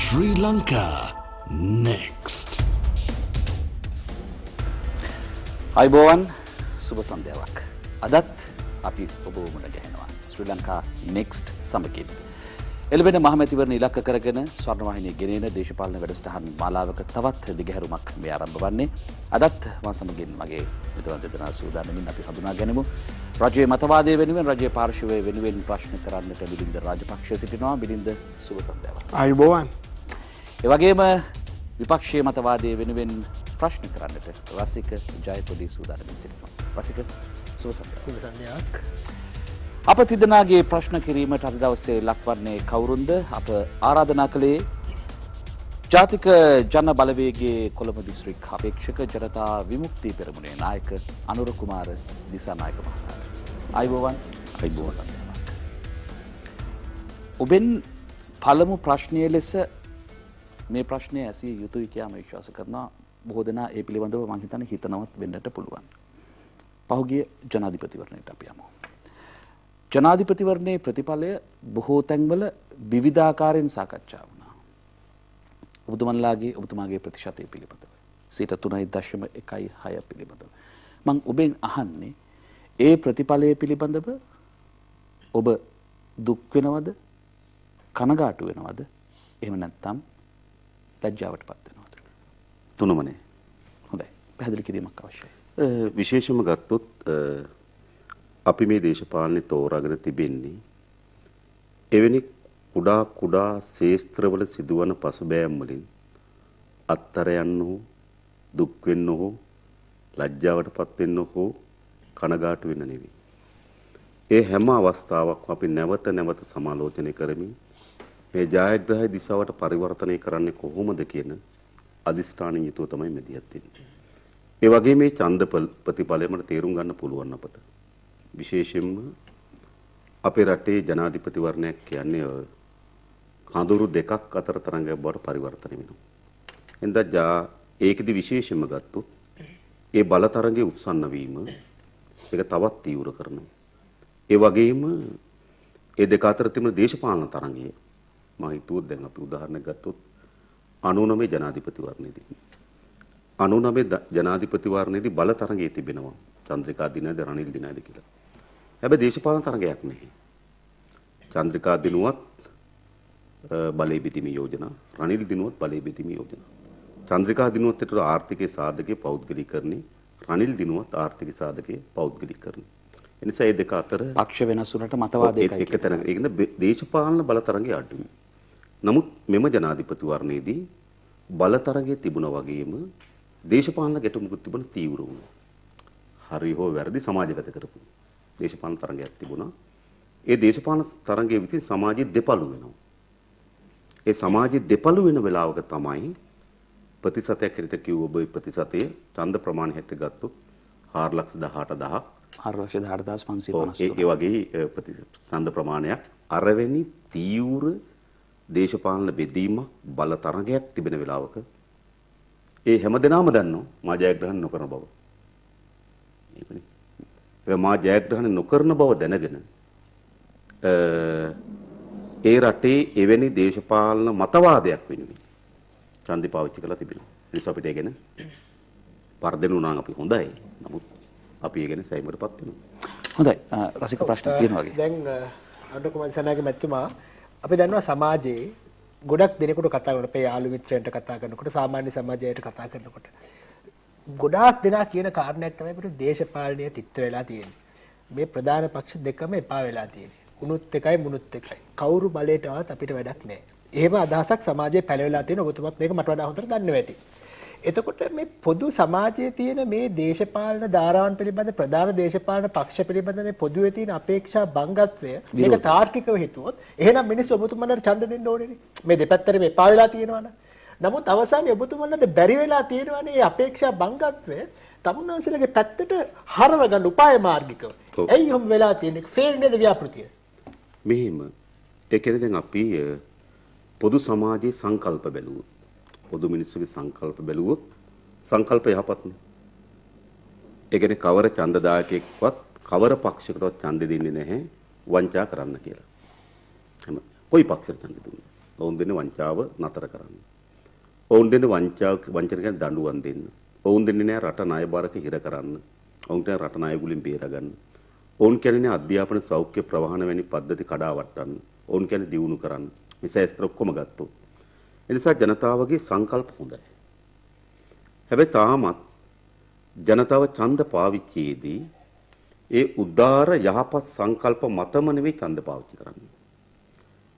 Sri Lanka next. අයිබෝවන් සුබ සන්ධ්‍යාවක්. අදත් අපි ඔබ මුණ ගැහෙනවා ශ්‍රී ලංකා නෙක්ස්ට් සමගින්. එළඹෙන මහමැතිවරණ ඉලක්ක කරගෙන ස්වර්ණවාහිනිය ගෙනෙන දේශපාලන වැඩසටහන් මාලාවක තවත් දිගහැරුමක් මේ ආරම්භ වන්නේ. අදත් මා සමගින් මගේ මිතුරන් දෙදෙනා සූදානමින් අපි හඳුනා ගනිමු. රජයේ මතවාදය වෙනුවෙන් රජයේ පාර්ශවය වෙනුවෙන් ප්‍රශ්න කරන්නට බිලින්ද රාජපක්ෂ සිටිනවා. බිලින්ද සුබ සන්ධ්‍යාවක්. අයිබෝවන්. ඒ වගේම විපක්ෂයේ මතවාදය වෙනුවෙන් ප්‍රශ්න කරන්නට රසික ජයපොඩි සූදානමින් සිටිනවා. රසික සුබ සන්ධ්‍යාවක්. අප තිදෙනාගේ ප්‍රශ්න කිරීමට අද දවසේ ලක්වන්නේ කවුරුන්ද? අප ආරාධනා කළේ ජාතික ජන බලවේගයේ කොළඹ දිස්ත්‍රික් අපේක්ෂක ජනතා විමුක්ති පෙරමුණේ නායක අනුර කුමාර දිසානායක මහතා. අයිබෝවන්. අයිබෝවන්. ඔබෙන් පළමු ප්‍රශ්නය ලෙස මේ ප්‍රශ්නය ඇසිය යුතුයි කියලා මම විශ්වාස කරනවා. බොහෝ දෙනා ඒ පිළිබඳව මම හිතන්නේ හිතනවත් වෙන්නට පුළුවන්. පහුගිය ජනාධිපතිවරණයට අපි යමු. ජනාධිපතිවරණයේ ප්‍රතිඵලය බොහෝ තැන්වල විවිධාකාරයෙන් සාකච්ඡා වුණා. ඔබතුමාගේ ප්‍රතිශතය පිළිබඳව 3.16 පිළිබඳව. මම ඔබෙන් අහන්නේ ඒ ප්‍රතිඵලය පිළිබඳව ඔබ දුක් වෙනවද? කනගාටු වෙනවද? එහෙම නැත්නම් ලැජ්ජාවටපත් වෙනවද? තුනමනේ. හොඳයි. පැහැදිලි කිරීමක් අවශ්‍යයි. විශේෂම ගත්තොත් අපි මේ දේශපාලනේ තෝරාගෙන තිබෙන්නේ එවැනි කුඩා ශේස්ත්‍රවල සිදුවන පසුබෑම් වලින් අත්තර යන්න හෝ දුක් වෙන්න හෝ ලැජ්ජාවටපත් වෙන්න හෝ කනගාටු වෙන්න නෙවෙයි. ඒ හැම අවස්ථාවකම අපි නැවත සමාලෝචනය කරමින් මේ ජයග්‍රහය දිශාවට පරිවර්තනය කරන්නේ කොහොමද කියන අදිස්ථානින් යුතුව තමයි මෙදියත් වෙන්නේ. ඒ වගේ මේ ඡන්ද ප්‍රතිඵලය මට තේරුම් ගන්න පුළුවන් අපට. විශේෂයෙන්ම අපේ රටේ ජනාධිපතිවරණයක් කියන්නේ කඳුරු දෙකක් අතර තරඟයක් බවට පරිවර්තනය වෙනවා. එඳා ඒකෙදි විශේෂයෙන්ම ගත්තොත් ඒ බල තරඟයේ උත්සන්න වීම ඒක තවත් තීව්‍ර කරනවා. ඒ වගේම ඒ දෙක අතර තිබෙන දේශපාලන තරඟය මම හිතුවොත් දැන් අපි උදාහරණයක් ගත්තොත් 99 ජනාධිපතිවරණයේදී 99 ජනාධිපතිවරණයේදී බල තරඟයේ තිබෙනවා. චන්ද්‍රිකා දිනද රනිල් දිනද කියලා. හැබැයි දේශපාලන තරගයක් නැහැ. චන්ද්‍රිකා දිනුවත් බලයේ පිටිමි යෝජනා, රනිල් දිනුවත් බලයේ පිටිමි යෝජනා. චන්ද්‍රිකා දිනුවත් ඒතර ආර්ථිකයේ සාධකයේ පෞද්ගලිකරණේ, රනිල් දිනුවත් ආර්ථික සාධකයේ පෞද්ගලිකරණේ. එනිසා මේ දෙක අතර පක්ෂ වෙනස් වුණට මතවාද එකයි. එක තැන ඒ කියන්නේ දේශපාලන බල තරගය අඩුයි. නමුත් මෙම ජනාධිපතිවරණයේදී බල තරගයේ තිබුණා වගේම දේශපාලන ගැටුමකුත් තිබුණ තීව්‍ර වුණා. හරි හෝ වැරදි සමාජගත කරපු දේශපාලන තරඟයක් තිබුණා. ඒ දේශපාලන තරඟයේ විසින් සමාජයේ දෙපළු වෙනවා. ඒ සමාජයේ දෙපළු වෙන වෙලාවක තමයි ප්‍රතිශතයක් හැටියට කිව්ව ඔබ ප්‍රතිශතයේ ඡන්ද ප්‍රමාණය හැටියට ගත්තොත් 4,18,000 4,18,553. ඒ වගේ ඡන්ද ප්‍රමාණයක් අරවෙනි තීව්‍ර දේශපාලන බෙදීමක් බල තරඟයක් තිබෙන වෙලාවක ඒ හැමදෙනාම දන්නවා මා ජයග්‍රහණ නොකරන බව. මා ජයග්‍රහණ නොකරන බව දැනගෙන ඒ රටේ එවැනි දේශපාලන මතවාදයක් වෙනුවෙන් ඡන්දය පාවිච්චි කරලා තිබෙනවා. ඒ නිසා අපිට ඒ ගැන පරදෙනු නම් අපි හොඳයි. නමුත් අපි ඒ ගැන සැයමටපත් වෙනවා. හොඳයි. රසික ප්‍රශ්න තියෙනවා වගේ. දැන් අනුර කුමාර දිසානායක මැතිතුමා අපි දන්නවා සමාජයේ ගොඩක් දෙනෙකුට කතා කරනකොට අපේ යාළු මිත්‍රයන්ට කතා කරනකොට සාමාන්‍ය සමාජයට කතා කරනකොට ගොඩාක් දෙනා කියන කාරණයක් තමයි අපිට දේශපාලනය තිත්ත වෙලා තියෙන්නේ. මේ ප්‍රධාන පක්ෂ දෙකම එපා වෙලා තියෙන්නේ. උනුත් එකයි මුනුත් එකයි. කවුරු බලයට ආවත් අපිට වැඩක් නැහැ. එහෙම අදහසක් සමාජයේ පැලවිලා තියෙන ඔබතුමත් මේක මට වඩා හොඳට දන්නවා ඇති. එතකොට මේ පොදු සමාජයේ තියෙන මේ දේශපාලන ධාරාවන් පිළිබඳ ප්‍රධාන දේශපාලන පක්ෂ පිළිබඳ මේ පොදුවේ තියෙන අපේක්ෂා බංගත්වය මේක තාර්කිකව හිතුවොත් එහෙනම් මිනිස්සු ඔබතුමන්ට ඡන්ද දෙන්න ඕනේ නේ. මේ දෙපැත්තට මේ එපා වෙලා තියෙනවනේ. නමුත් අවසානයේ ඔබතුමන්ට බැරි වෙලා තියෙනවනේ මේ අපේක්ෂා බංගත්වය තමුන්වන්සලගේ පැත්තට හරව ගන්න උපාය මාර්ගිකව. ඇයි එහෙම වෙලා තියෙන්නේ? ෆේල් නේද ව්‍යාපෘතිය? මෙහෙම ඒ කියන්නේ දැන් අපි පොදු සමාජයේ සංකල්ප බැලුවොත් පොදු මිනිස්සුගේ සංකල්ප බැලුවොත් සංකල්ප යහපත්නේ. ඒ කියන්නේ කවර ඡන්දදායකයෙක්වත් කවර පක්ෂයකටවත් ඡන්ද දෙන්නේ නැහැ වංචා කරන්න කියලා. කොයි පක්ෂයට ඡන්ද දුන්නේ? ඔවුන් දෙන්නේ වංචාව නතර කරන්න. ඔවුන් දෙන්නේ වංචනිකයන් දඬුවම් දෙන්න. ඔවුන් දෙන්නේ නැහැ රට ණය බරක හිර කරන්න. ඔවුන් කියන්නේ රට ණය ගුලින් බේරගන්න. ඔවුන් කියන්නේ අධ්‍යාපන සෞඛ්‍ය ප්‍රවාහන වැනි පද්ධති කඩා වට්ටන්න. ඔවුන් කියන්නේ දියුණු කරන්න. මේ ශාස්ත්‍ර ඔක්කොම ගත්තොත්. ඒ නිසා ජනතාවගේ සංකල්ප හොඳයි. හැබැයි තාමත් ජනතාව ඡන්ද පාවිච්චියේදී ඒ උදාර යහපත් සංකල්ප මතම නෙවෙයි ඡන්ද පාවිච්චි කරන්නේ.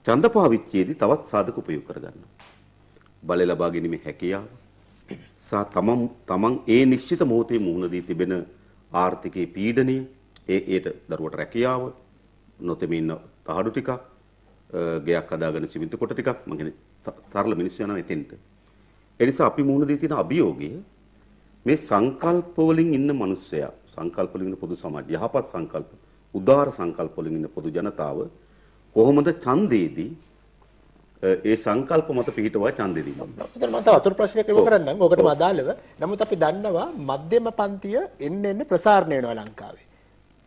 ඡන්ද පාවිච්චියේදී තවත් සාධක උපයෝග කරගන්න. බලය ලබා ගැනීමේ හැකියාව සහ තමන් ඒ නිශ්චිත මොහොතේ මුහුණ දී තිබෙන ආර්ථිකයේ පීඩනය, ඒට දරුවට රැකියාව, නොතෙමින් තහඩු ටිකක්, ගයක් හදාගෙන සිමෙන්ති කොට ටිකක්, මම කියන්නේ සරල මිනිස්සු යනවා එතෙන්ට. ඒ නිසා අපි මුහුණ දී තියෙන අභියෝගය මේ සංකල්ප වලින් ඉන්න මිනිස්සයා, සංකල්ප වලින් ඉන්න පොදු සමාජය, යහපත් සංකල්ප, උදාර සංකල්ප වලින් ඉන්න පොදු ජනතාව කොහොමද ඡන්දේදී ඒ සංකල්ප මත පිහිටවා ඡන්දේ දීම. මම තව අතුරු ප්‍රශ්නයක් යොමු කරන්නම්. ඔකටම අදාළව. නමුත් අපි දන්නවා මධ්‍යම පන්තිය එන්න ප්‍රසාරණය වෙනවා ලංකාවේ.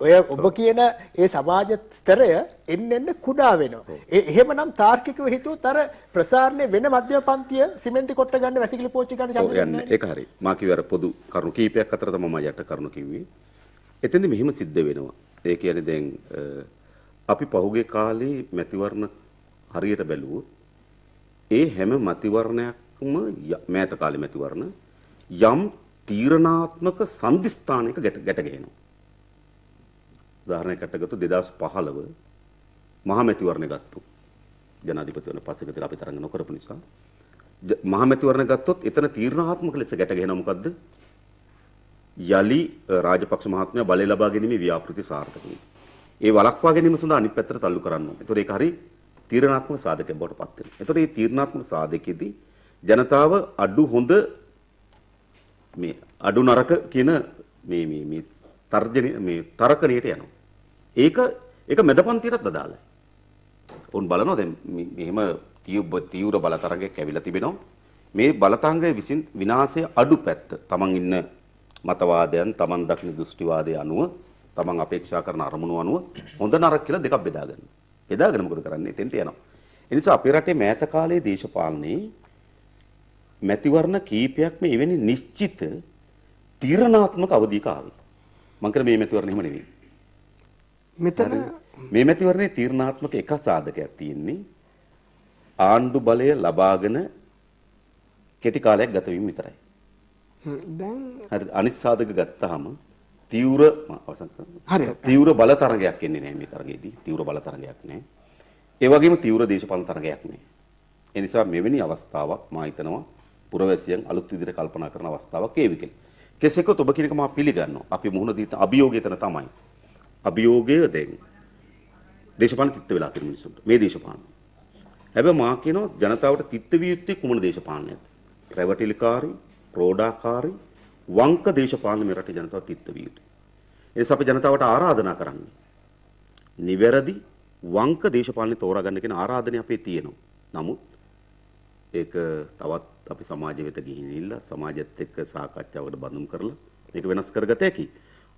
ඔය ඔබ කියන ඒ සමාජ ස්තරය එන්න කුඩා වෙනවා. එහෙමනම් තාර්කිකව හිතුවොත් අර ප්‍රසාරණය වෙන මධ්‍යම පන්තිය සිමෙන්ති කොට්ට ගන්න වැසිකිලි පෝච්චි ගන්න ඡන්දෙ යන්නේ. ඒක හරි. මා කිව්වේ අර පොදු කරුණු කීපයක් අතර තමයි මම යට කරුණු කිව්වේ. එතෙන්ද මෙහෙම සිද්ධ වෙනවා. ඒ කියන්නේ දැන් අපි පහුගිය කාලේ මැතිවරණ හරියට බැලුවොත් ඒ හැම මැතිවරණයක්ම මෑත කාලේ මැතිවරණ යම් තීරණාත්මක සම්දිස්ථානයක ගැට ගැහෙනවා. උදාහරණයකට ගත්තොත් 2015 මහා මැතිවරණ ගත්තොත් ජනාධිපතිවරණ පස්සේ ගතලා අපි තරඟ නොකරපු නිසා මහා මැතිවරණ ගත්තොත් එතන තීරණාත්මක ලෙස ගැට ගැහෙනවා. මොකද්ද? යලි රාජපක්ෂ මහත්මයා බලය ලබා ගැනීමේ ව්‍යාපෘති සාර්ථක වෙයි. ඒ වළක්වා ගැනීම සඳහා අනිත් පැත්තට තල්ලු කරන්න ඕනේ. ඒතකොට ඒක හරි තීරණාත්මක සාධකයක් බවට පත් වෙනවා. ඒතකොට මේ තීරණාත්මක සාධකයේදී ජනතාව අඩු හොඳ මේ අඩු නරක කියන මේ තර්ජන මේ තරකණයට යනවා. ඒක මැදපන්තියටත් අදාළයි. උන් බලනවා දැන් මෙහෙම තීව්‍ර බලතරංගයක් ඇවිල්ලා තිබෙනවා. මේ බලතරංගයේ විසින් විනාශයේ අඩු පැත්ත තමන් ඉන්න මතවාදයන්, තමන් දක්න දෘෂ්ටිවාදයේ අනුව, තමන් අපේක්ෂා කරන අරමුණු අනුව හොඳ නරක කියලා දෙකක් බෙදා ගන්න. බෙදාගෙන මොකද කරන්නේ? එතෙන්ට යනවා. ඒ නිසා අපේ රටේ මෑත කාලයේ දේශපාලනයේ මැතිවරණ කීපයක්ම එවැනි නිශ්චිත තීරණාත්මක අවධියක ආවේ. මම කියන මේ මැතිවරණ එහෙම නෙවෙයි. මෙතන මේ මැතිවරණේ තීරණාත්මක එක සාධකයක් තියෙන්නේ ආණ්ඩු බලය ලබාගෙන කෙටි කාලයක් ගත වීම විතරයි. දැන් හරි අනිත් සාධක ගත්තාම තීව්‍ර අවසන් කරනවා. හරි. තීව්‍ර බල තරගයක් එන්නේ නැහැ මේ තරගයේදී. තීව්‍ර බල තරගයක් නැහැ. ඒ වගේම තීව්‍ර දේශපාලන තරගයක් නැහැ. ඒ නිසා මෙවැනි අවස්ථාවක් මා හිතනවා පුරවැසියන් අලුත් විදිහට කල්පනා කරන අවස්ථාවක් ඒවි කියලා. කෙසේකොත් ඔබ කියන එක මා පිළිගන්නවා. අපි මුහුණ දී අභියෝගය එතන තමයි. අභියෝගය දැන් දේශපාලන තිත්ත වෙලා තියෙන මිනිස්සුන්ට. මේ දේශපාලන. හැබැයි මා කියනවා ජනතාවට තිත්ත විය යුත්තේ කුමන දේශපාලනයක්ද? රැවටිලිකාරී, ප්‍රෝඩාකාරී, වංක දේශපාලන මේ රටේ ජනතාව තිත්ත විය යුතුයි. ඒ නිසා අපි ජනතාවට ආරාධනා කරන්නේ. නිවැරදි වංක දේශපාලනේ තෝරාගන්න කියන ආරාධනය අපේ තියෙනවා. නමුත් ඒක තවත් අපි සමාජ වෙත ගිහිල්ලා සමාජයත් එක්ක සාකච්ඡාවකට බඳුන් කරලා මේක වෙනස් කරගත හැකි.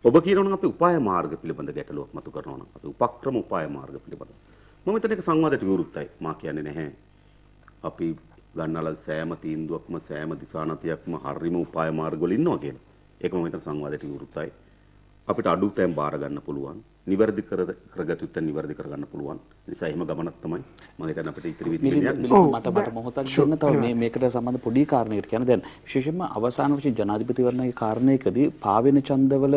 ඔබ කියනවා නම් අපි උපාය මාර්ග පිළිබඳ ගැටලුවක් මතු කරනවා නම් අපි උපක්‍රම උපාය මාර්ග පිළිබඳ. මම මෙතන එක සංවාදයට විවෘතයි. මා කියන්නේ නැහැ. අපි ගන්නලා සෑම තීන්දුවක්ම සෑම දිශානතියක්ම හරිම උපාය මාර්ග වල ඉන්නවා කියලා. ඒක මම මෙතන සංවාදයට විවෘතයි. අපිට අඩු තැන් බාර ගන්න පුළුවන්. නිවැරදි කරගත යුත්තේ නිවැරදි කරගන්න පුළුවන්. ඒ නිසා එහෙම ගමනක් තමයි මම හිතන්නේ අපිට ඉතිරි විදිහට මට මොහොතක් දෙන්න තව මේකට සම්බන්ධ පොඩි කාරණයකට කියන්නේ දැන් විශේෂයෙන්ම අවසාන වශයෙන් ජනාධිපතිවරණයේ කාරණයකදී පාවෙන ඡන්දවල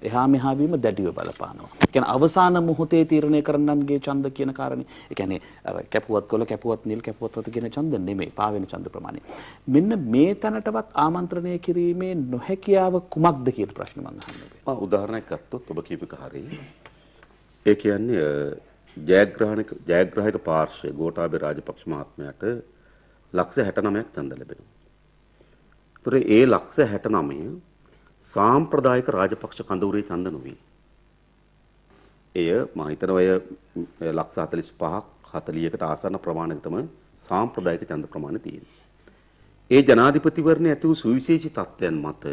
එහා මෙහා වීම දැඩිව බලපානවා. ඒ කියන්නේ අවසාන මොහොතේ තීරණය කරන්නන්ගේ ඡන්ද කියන කාරණේ. ඒ කියන්නේ අර කැපුවත් කොළ කැපුවත් නිල් කැපුවත් වත කියන ඡන්ද නෙමෙයි පාවෙන ඡන්ද ප්‍රමාණය. මෙන්න මේ තැනටවත් ආමන්ත්‍රණය කිරීමේ නොහැකියාව කුමක්ද කියන ප්‍රශ්න මම අහන්නේ. උදාහරණයක් ගත්තොත් ඔබ කියපු හරිය. ඒ කියන්නේ ජයග්‍රාහක පාර්ශ්වය ගෝඨාභය රාජපක්ෂ මහත්මයාට ලක්ෂ 69ක් ඡන්ද ලැබෙනවා. ඒතර ඒ ලක්ෂ 69 සාම්ප්‍රදායික රාජපක්ෂ කඳවුරේ ඡන්ද නොවේ. එය මම හිතනවා අය ලක්ෂ 45ක් 40කට ආසන්න ප්‍රමාණයක තමයි සාම්ප්‍රදායික ඡන්ද ප්‍රමාණය තියෙන්නේ. ඒ ජනාධිපතිවරණයේ ඇති වූ සුවිශේෂී තත්ත්වයන් මත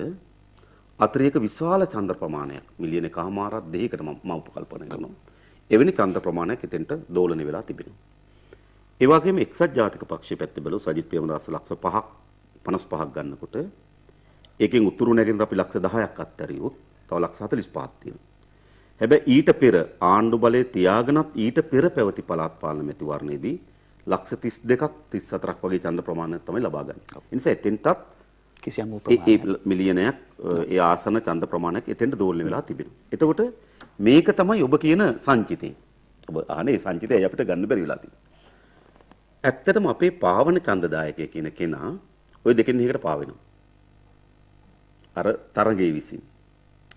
අතිරේක විශාල ඡන්ද ප්‍රමාණයක් මිලියන 1.5ක් දෙකකට මම උපකල්පනය කරනවා. එවැනි ඡන්ද ප්‍රමාණයක් එතෙන්ට දෝලණය වෙලා තිබෙනවා. ඒ වගේම එක්සත් ජාතික පක්ෂයේ පැත්තේ බැලුවොත් සජිත් ප්‍රේමදාස ලක්ෂ 5ක් 55ක් ගන්නකොට ඒකෙන් උතුරු නැගෙනහිර අපි ලක්ෂ 10ක් අත්තරියොත් තව ලක්ෂ 45ක් තියෙනවා. හැබැයි ඊට පෙර ආණ්ඩු බලයේ තියාගෙනත් ඊට පෙර පැවති පළාත් පාලන මැතිවරණයේදී ලක්ෂ 32ක් 34ක් වගේ ඡන්ද ප්‍රමාණයක් තමයි ලබා ගන්නේ. ඒ නිසා එතෙන්ටත් කිසියම් ඒ මිලියනයක් ඒ ආසන ඡන්ද ප්‍රමාණයක් එතෙන්ට දෝලණය වෙලා තිබෙනවා. එතකොට මේක තමයි ඔබ කියන සංචිතේ. ඔබ අනේ සංචිතේ අපිට ගන්න බැරි වෙලා තියෙනවා. ඇත්තටම අපේ පාවන ඡන්දදායකය කියන කෙනා ওই දෙකෙන් එකකට පාවෙනවා. අර තරඟේ විසින්.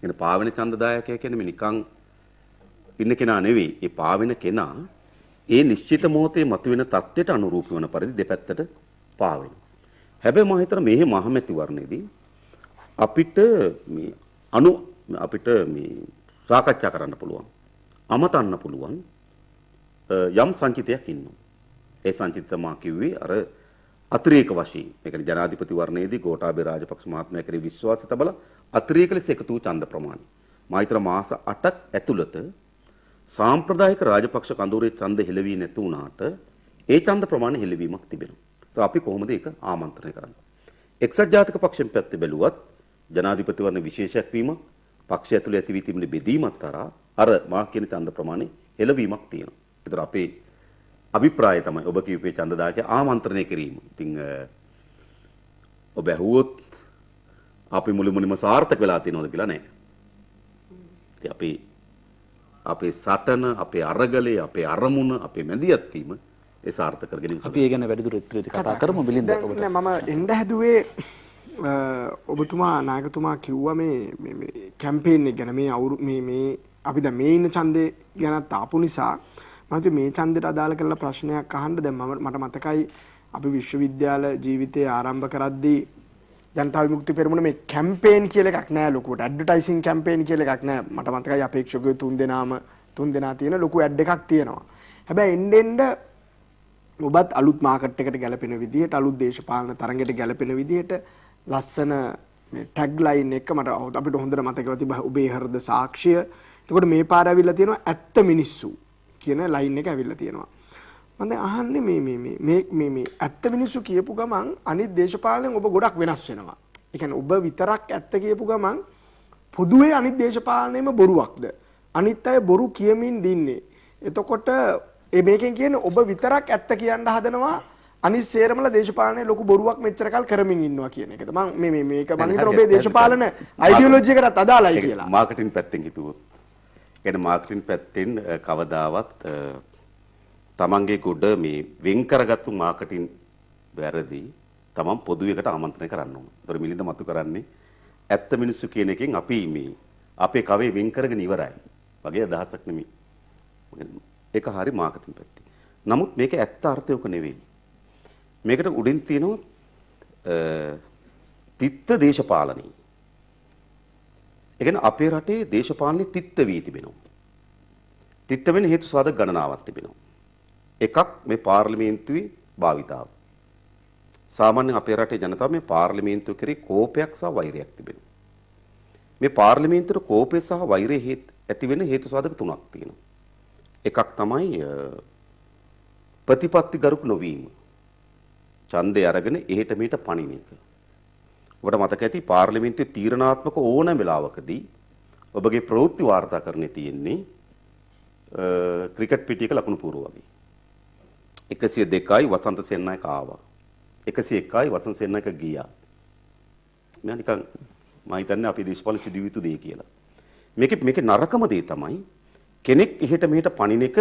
එන පාවෙන ඡන්දදායකය කියන්නේ මේ නිකන් ඉන්න කෙනා නෙවෙයි. ඒ පාවෙන කෙනා ඒ නිශ්චිත මොහොතේ මතුවෙන தත්ත්වයට අනුරූප වන පරිදි දෙපැත්තට පාවෙනවා. හැබැයි මම හිතන මේ මහමැතිවරණයේදී අපිට මේ සාකච්ඡා කරන්න පුළුවන්. අමතන්න පුළුවන් යම් සංචිතයක් ඉන්නවා. ඒ සංචිත මා කිව්වේ අර අතිරේක වශයෙන් ඒ කියන්නේ ජනාධිපතිවරණයේදී ගෝඨාභය රාජපක්ෂ මහත්මයා කෙරෙහි විශ්වාසය තබලා අතිරේක ලෙස එකතු වූ ඡන්ද ප්‍රමාණය. මා හිතන මාස 8ක් ඇතුළත සාම්ප්‍රදායික රාජපක්ෂ කඳවුරේ ඡන්ද හෙළවී නැතු වුණාට ඒ ඡන්ද ප්‍රමාණය හෙළවීමක් තිබෙනවා. તો අපි කොහොමද ඒක ආමන්ත්‍රණය කරන්නේ? එක්සත් ජාතික පක්ෂයෙන් පැත්තේ බැලුවත් ජනාධිපතිවරණ විශේෂයක් වීම පක්ෂය ඇතුළේ ඇති වී තිබෙන බෙදීමත් තරහා අර මා කියන ඡන්ද ප්‍රමාණය හෙළවීමක් තියෙනවා. ඒතර අපේ අභිප්‍රාය තමයි ඔබ කියපේ ඡන්දදායක ආමන්ත්‍රණය කිරීම. ඉතින් ඔබ ඇහුවොත් අපි මුලින්ම සාර්ථක වෙලා තියෙනවද කියලා නෑ. ඉතින් අපේ සටන, අපේ අරගලේ, අපේ අරමුණ, අපේ මැදිහත් වීම ඒ සාර්ථක කරගෙන අපි ඒ ගැන වැඩිදුර ඉදිරියට කතා කරමු. මිලින්ද ඔබට නෑ මම එන්න හැදුවේ ඔබතුමා නායකතුමා කිව්වා මේ කැම්පේන් එක ගැන මේ අපි දැන් මේ ඉන්න ඡන්දේ ගැනත් ආපු නිසා මම මේ ඡන්දයට අදාළ කරලා ප්‍රශ්නයක් අහන්න දැන් මට මතකයි අපි විශ්වවිද්‍යාල ජීවිතය ආරම්භ කරද්දී ජනතා විමුක්ති පෙරමුණ මේ කැම්පේන් කියලා එකක් නෑ ලොකුවට ඇඩ්වර්ටයිසින් කැම්පේන් කියලා එකක් නෑ මට මතකයි අපේක්ෂකයෝ තුන් දෙනා තියෙන ලොකු ඇඩ් එකක් තියෙනවා. හැබැයි එන්න ඔබත් අලුත් මාකට් එකට ගැලපෙන විදිහට අලුත් දේශපාලන තරඟයට ගැලපෙන විදිහට ලස්සන මේ ටැග් ලයින් එක මට අපිට හොඳට මතකව තිබ්බා ඔබේ හෘද සාක්ෂිය. එතකොට මේ පාර ඇවිල්ලා තියෙනවා ඇත්ත මිනිස්සු කියන ලයින් එක ඇවිල්ලා තියෙනවා. මම දැන් අහන්නේ මේ ඇත්ත මිනිස්සු කියපු ගමන් අනිත් දේශපාලනෙන් ඔබ ගොඩක් වෙනස් වෙනවා. ඒ කියන්නේ ඔබ විතරක් ඇත්ත කියපු ගමන් පොදුවේ අනිත් දේශපාලනයේම බොරුවක්ද? අනිත් අය බොරු කියමින් දින්නේ. එතකොට මේකෙන් කියන්නේ ඔබ විතරක් ඇත්ත කියන්න හදනවා අනිත් සේරමල දේශපාලනයේ ලොකු බොරුවක් මෙච්චර කල් කරමින් ඉන්නවා කියන එකද? මම මේක මම හිතන ඔබේ දේශපාලන අයිඩියොලොජි එකටත් අදාළයි කියලා. මාකටිං පැත්තෙන් හිතුවොත් කියන්නේ මාකටිං පැත්තෙන් කවදාවත් තමන්ගේ ගොඩ මේ වෙන් කරගත්තු මාකටිං වැරදි තමන් පොදු එකට ආමන්ත්‍රණය කරන්න ඕන. ඒතර මිලින්ද මතු කරන්නේ ඇත්ත මිනිස්සු කියන එකෙන් අපි මේ අපේ කවේ වෙන් කරගෙන ඉවරයි. වගේ අදහසක් නෙමෙයි. ඒක හරි මාකටිං පැත්තේ. නමුත් මේක ඇත්ත අර්ථයක නෙවෙයි. මේකට උඩින් තියෙනවා තිත්ත දේශපාලනී. ඒ කියන්නේ අපේ රටේ දේශපාලනේ තිත්ත වී තිබෙනවා. තිත්ත වෙන හේතු සාධක ගණනාවක් තිබෙනවා. එකක් මේ පාර්ලිමේන්තුවේ භාවිතාව. සාමාන්‍යයෙන් අපේ රටේ ජනතාව මේ පාර්ලිමේන්තුව කෙරෙහි කෝපයක් සහ වෛරයක් තිබෙනවා. මේ පාර්ලිමේන්තුවේ කෝපය සහ වෛරය ඇති වෙන හේතු සාධක තුනක් තියෙනවා. එකක් තමයි ප්‍රතිපත්තිගරුක නොවීම. ඡන්දය අරගෙන එහෙට මෙහෙට පණින එක. ඔබට මතක ඇති පාර්ලිමේන්තුවේ තීරණාත්මක ඕනෑම වෙලාවකදී ඔබගේ ප්‍රවෘත්ති වාර්තාකරණේ තියෙන්නේ ක්‍රිකට් පිටියක ලකුණු පුරුව වගේ. 102යි වසන්ත සෙන්නායක ආවා. 101යි වසන්ත සෙන්නායක ගියා. මම නිකන් මම හිතන්නේ අපි දේශපාලන සිදුවිය යුතු දෙය කියලා. මේකේ නරකම දේ තමයි කෙනෙක් එහෙට මෙහෙට පණින එක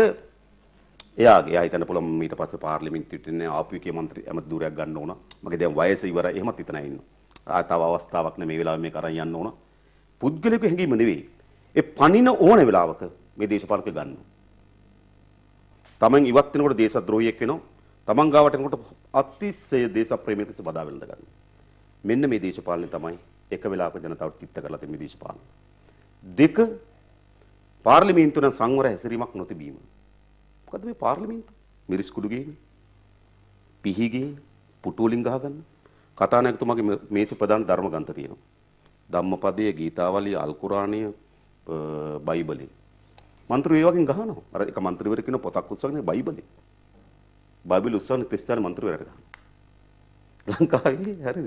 එයා හිතන්න පුළුවන් ඊට පස්සේ පාර්ලිමේන්තුවට එන්නේ ආපු එකේ മന്ത്രി ඇමති ධූරයක් ගන්න ඕන. මගේ දැන් වයස ඉවරයි. එහෙමත් හිතන අය ඉන්නවා. තව අවස්ථාවක් නෑ මේ වෙලාවේ මේක අරන් යන්න ඕන. පුද්ගලික හැඟීම නෙවෙයි. ඒ පණින ඕන වෙලාවක මේ දේශපාලක ගන්නවා. තමන් ඉවත් වෙනකොට දේශද්‍රෝහියෙක් වෙනවා. තමන් ගාවට එනකොට අතිශය දේශප්‍රේමීක ලෙස බදා වෙලඳ ගන්නවා. මෙන්න මේ දේශපාලනේ තමයි එක වෙලාවක ජනතාවට තිත්ත කරලා තියෙන දේශපාලන. දෙක පාර්ලිමේන්තුවේ සංවර හැසිරීමක් නොතිබීම. මොකද මේ පාර්ලිමේන්තුව මිරිස් කුඩු ගේන්නේ. පිහි ගේන්නේ. පුටු වලින් ගහගන්න. කතානායකතුමාගේ මේසේ ප්‍රධාන ධර්ම ග්‍රන්ථ තියෙනවා. ධම්මපදයේ, ගීතාවලිය, අල් කුරාණිය, බයිබලේ. මන්ත්‍රී ඒ වගේ ගහනවා. අර එක මන්ත්‍රීවරයෙක් කියන පොතක් උස්සගෙන බයිබලේ. බයිබල් උස්සන ක්‍රිස්තියානි මන්ත්‍රීවරයාට ගහනවා. ලංකාවේ හරිද?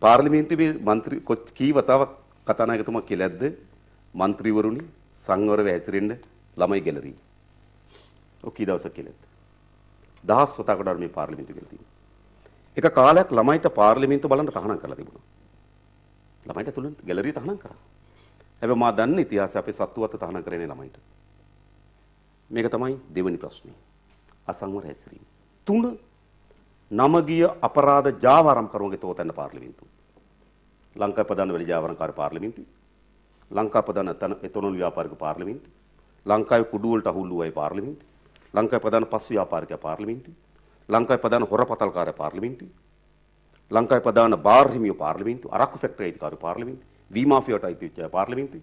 පාර්ලිමේන්තුවේ මන්ත්‍රී කී වතාවක් කතානායකතුමා කියලාද මන්ත්‍රීවරුනි සංවරව හැසිරෙන්න ළමයි ගැලරි. ඔය කී දවසක් කියලාද? දහස් වතාවකට මේ පාර්ලිමේන්තුවේ කියලා තියෙනවා. එක කාලයක් ළමයිට පාර්ලිමේන්තුව බලන්න තහනම් කරලා තිබුණා. ළමයිට තුලින් ගැලරිය තහනම් කරා. හැබැයි මා දන්න ඉතිහාසය අපේ සත්තුවත තහනම් කරන්නේ ළමයිට. මේක තමයි දෙවෙනි ප්‍රශ්නේ. අසංවර හැසිරීම. 3 නමගිය අපරාධ ජාවාරම් කරුවන්ගේ තෝතැන්න පාර්ලිමේන්තුව. ලංකාවේ ප්‍රධාන වෙළි ජාවාරම්කාර පාර්ලිමේන්තුව. ලංකාවේ ප්‍රධාන එතනොල් ව්‍යාපාරික පාර්ලිමේන්තුව. ලංකාවේ කුඩු වලට අහුල් වූ අය පාර්ලිමේන්තුව. ලංකාවේ ප්‍රධාන පස් ව්‍යාපාරිකයා පාර්ලිමේන්තුව. ලංකාවේ ප්‍රධාන හොරපතල්කාරයා පාර්ලිමේන්තුව. ලංකාවේ ප්‍රධාන බාර් හිමියෝ පාර්ලිමේන්තුව. අරක්කු ෆැක්ටරි අයිතිකාරයෝ පාර්ලිමේන්තුව. වී මාෆියාවට අයිති වෙච්ච පාර්ලිමේන්තුව.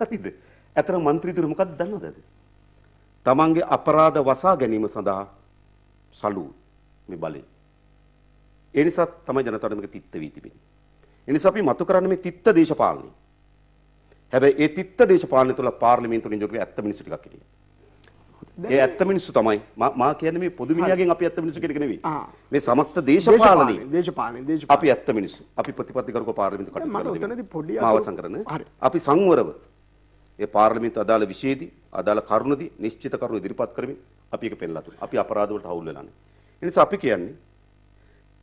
හරිද? අතර മന്ത്രിතුරු මොකක්ද දන්නවද? තමන්ගේ අපරාධ වසා ගැනීම සඳහා සලු මේ බලය. ඒ නිසා තමයි ජනතාවට මේක තිත්ත වී තිබෙන්නේ. ඒ නිසා අපි මතු කරන්නේ මේ තිත්ත දේශපාලනය. හැබැයි ඒ තිත්ත දේශපාලනය තුළ පාර්ලිමේන්තුවේ නියෝජක ඇත්ත මිනිස්සු ටිකක් හිටියා. ඒ ඇත්ත මිනිස්සු තමයි මා කියන්නේ මේ පොදු මිනිහාගෙන් අපි ඇත්ත මිනිස්සු කෙනෙක් නෙවෙයි. මේ සමස්ත දේශපාලනයේ අපි ඇත්ත මිනිස්සු. අපි ප්‍රතිපත්තිකරුක පාර්ලිමේන්තු කටයුතු කරනවා. අපි සංවරව ඒ පාර්ලිමේන්තු අදාළ විශේෂදී අදාළ කරුණදී නිශ්චිත කරුණු ඉදිරිපත් කරමින් අපි ඒක පෙන්නලා තුන. අපි අපරාධ වලට අවුල් වෙලා නැහැ. ඒ නිසා අපි කියන්නේ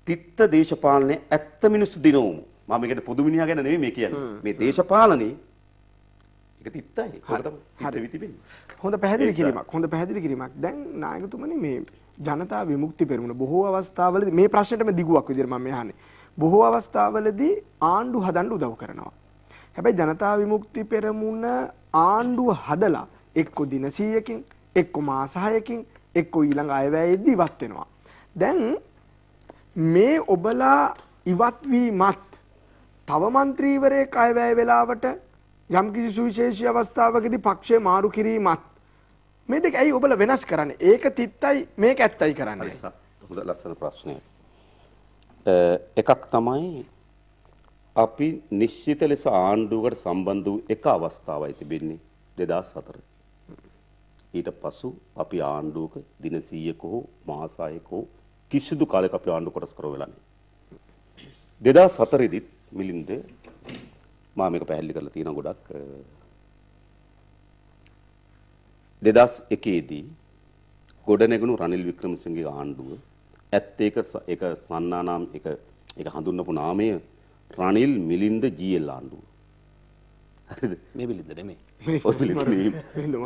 තිත්ත දේශපාලනයේ ඇත්ත මිනිස්සු දිනවමු. මම මේකට පොදු මිනිහා ගැන නෙවෙයි මේ කියන්නේ. මේ දේශපාලනේ ඒක තිත්තයි. ඒක තමයි හිත විතිබෙන්නේ. හොඳ පැහැදිලි කිරීමක්. දැන් නායකතුමනි මේ ජනතා විමුක්ති පෙරමුණ බොහෝ අවස්ථාවලදී මේ ප්‍රශ්නෙටම දිගුවක් විදිහට මම අහන්නේ. බොහෝ අවස්ථාවලදී ආණ්ඩු හදන්න උදව් කරනවා. හැබැයි ජනතා විමුක්ති පෙරමුණ ආණ්ඩුව හදලා එක්ක දින 100කින් එක්ක මාස 6කින් එක්ක ඊළඟ අයවැයේදී ඉවත් වෙනවා. දැන් මේ ඔබලා ඉවත් වීමත් තව മന്ത്രിවරයෙක් අයවැය වෙලාවට යම්කිසි සුවිශේෂී අවස්ථාවකදී පක්ෂය මාරු කිරීමත් මේ දෙක ඇයි ඔබලා වෙනස් කරන්නේ? ඒක තිත්තයි මේක ඇත්තයි කරන්නේ. හොඳ ලස්සන ප්‍රශ්නයක්. එකක් තමයි අපි නිශ්චිත ලෙස ආණ්ඩුවකට සම්බන්ධ වූ එක අවස්ථාවයි තිබෙන්නේ 2004. ඊට පසු අපි ආණ්ඩුවක දින 100ක හෝ මාස 6ක හෝ කිසිදු කාලයක අපි ආණ්ඩුව කොටස් කරව වෙලා නැහැ. 2004 දී මිලින්ද මම මේක පැහැදිලි කරලා තියෙනවා ගොඩක්. 2001 දී ගොඩනැගුණු රනිල් වික්‍රමසිංහගේ ආණ්ඩුව ඇත්ත ඒක සන්නානම් ඒක හඳුන්වපු නාමය රනිල් මිලින්ද ජීඑල් ආණ්ඩුව. හරිද? මේ මිලින්ද නෙමෙයි. ඔය මිලින්ද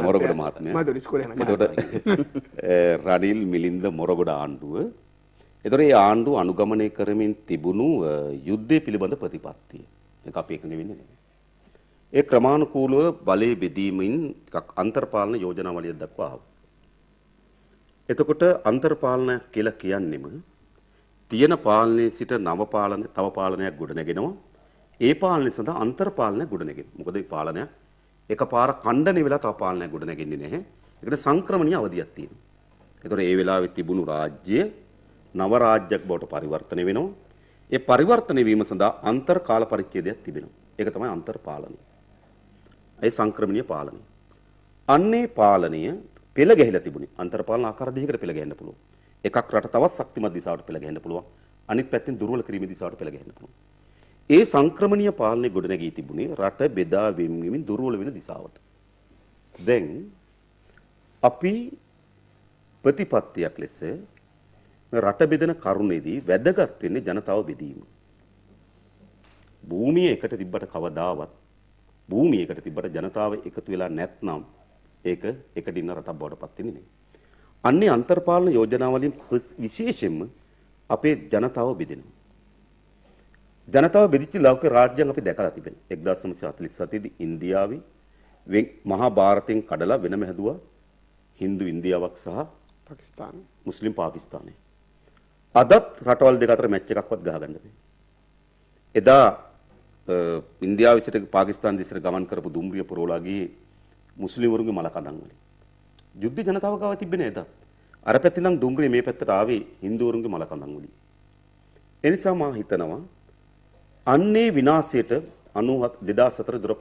මොරගොඩ මහත්මයා. මම ඉස්කෝලේ යන එතකොට රනිල් මිලින්ද මොරගොඩ ආණ්ඩුව. එතකොට මේ ආණ්ඩුව අනුගමනය කරමින් තිබුණු යුද්ධය පිළිබඳ ප්‍රතිපත්තිය. ඒක අපි එක නෙවෙන්නේ. ඒ ක්‍රමානුකූලව බලය බෙදීමෙන් ටිකක් අන්තර්පාලන යෝජනාවලිය දක්වා ආවා. එතකොට අන්තර්පාලන කියලා කියන්නේම තියෙන පාලනයේ සිට නව පාලන තව පාලනයක් ගොඩනගෙනවා. ඒ පාලනය සඳහා අන්තර්පාලනයක් ගොඩනගෙනවා. මොකද මේ පාලනයක් එකපාර ඛණ්ඩණය වෙලා තව පාලනයක් ගොඩනගෙන්නේ නැහැ. ඒකට සංක්‍රමණීය අවධියක් තියෙනවා. ඒතකොට ඒ වෙලාවේ තිබුණු රාජ්‍ය නව රාජ්‍යයක් බවට පරිවර්තනය වෙනවා. ඒ පරිවර්තනය වීම සඳහා අන්තර් කාල පරිච්ඡේදයක් තිබෙනවා. ඒක තමයි අන්තර්පාලනය. ඒ සංක්‍රමණීය පාලනය. අන්නේ පාලනය පෙළ ගැහිලා තිබුණේ. අන්තර්පාලන ආකාර දෙකකට පෙළ ගැහෙන්න පුළුවන්. එකක් රට තවත් ශක්තිමත් දිශාවට පෙළ ගැහෙන්න පුළුවන්. අනිත් පැත්තෙන් දුර්වල කිරීමේ දිශාවට පෙළ ගැහෙන්න පුළුවන්. ඒ සංක්‍රමණීය පාලනය ගොඩනැගී තිබුණේ රට බෙදා වෙමින් දුර්වල වෙන දිශාවට. දැන් අපි ප්‍රතිපත්තියක් ලෙස රට බෙදෙන කරුණේදී වැදගත් වෙන්නේ ජනතාව බෙදීම. භූමිය එකට තිබ්බට කවදාවත් භූමිය එකට තිබ්බට ජනතාව එකතු වෙලා නැත්නම් ඒක එකට ඉන්න රටක් බවට පත් වෙන්නේ නැහැ. අන්නේ අන්තර්පාලන යෝජනාවලින් විශේෂයෙන්ම අපේ ජනතාව බෙදෙනවා. ජනතාව බෙදිච්ච ලෞකික රාජ්‍යයන් අපි දැකලා තිබෙනවා. 1947 දී ඉන්දියාවේ මහා භාරතයෙන් කඩලා වෙනම හැදුවා හින්දු ඉන්දියාවක් සහ පාකිස්තාන මුස්ලිම් පාකිස්තානය. අදත් රටවල් දෙක අතර මැච් එකක්වත් ගහගන්න බැහැ. එදා ඉන්දියාව සිට පාකිස්තාන දිසට ගමන් කරපු දුම්රිය පුරවලා ගියේ මුස්ලිම්වරුන්ගේ මල කඳන් වලින්. යුද්ධ ජනතාව ගාව තිබෙන්නේ එදා. අර පැත්තෙන් නම් දුම්රිය මේ පැත්තට ආවේ හින්දුවරුන්ගේ මල කඳන් වලින්. ඒ නිසා මා හිතනවා අන්නේ විනාශයට 2004 දොර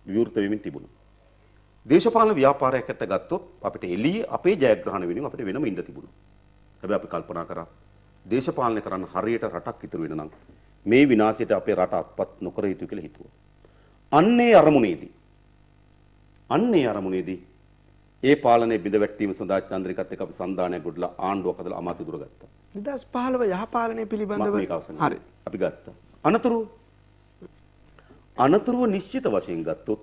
විවෘත වෙමින් තිබුණා. දේශපාලන ව්‍යාපාරයකට ගත්තොත් අපිට එළියේ අපේ ජයග්‍රහණ වෙනුවෙන් අපිට වෙනම ඉන්න තිබුණා. හැබැයි අපි කල්පනා කරා දේශපාලනය කරන්න හරියට රටක් ඉතුරු වෙන නම් මේ විනාශයට අපේ රට අත්පත් නොකර යුතු කියලා හිතුවා. අන්නේ අරමුණේදී ඒ පාලනයේ බිඳ වැටීම සඳහා චන්ද්‍රිකත් එක්ක අපි සන්දානයක් ගොඩලා ආණ්ඩුවක් හදලා අමාත්‍ය දුර ගත්තා. 2015 යහපාලනය පිළිබඳව හරි අපි ගත්තා. අනතුරුව නිශ්චිත වශයෙන් ගත්තොත්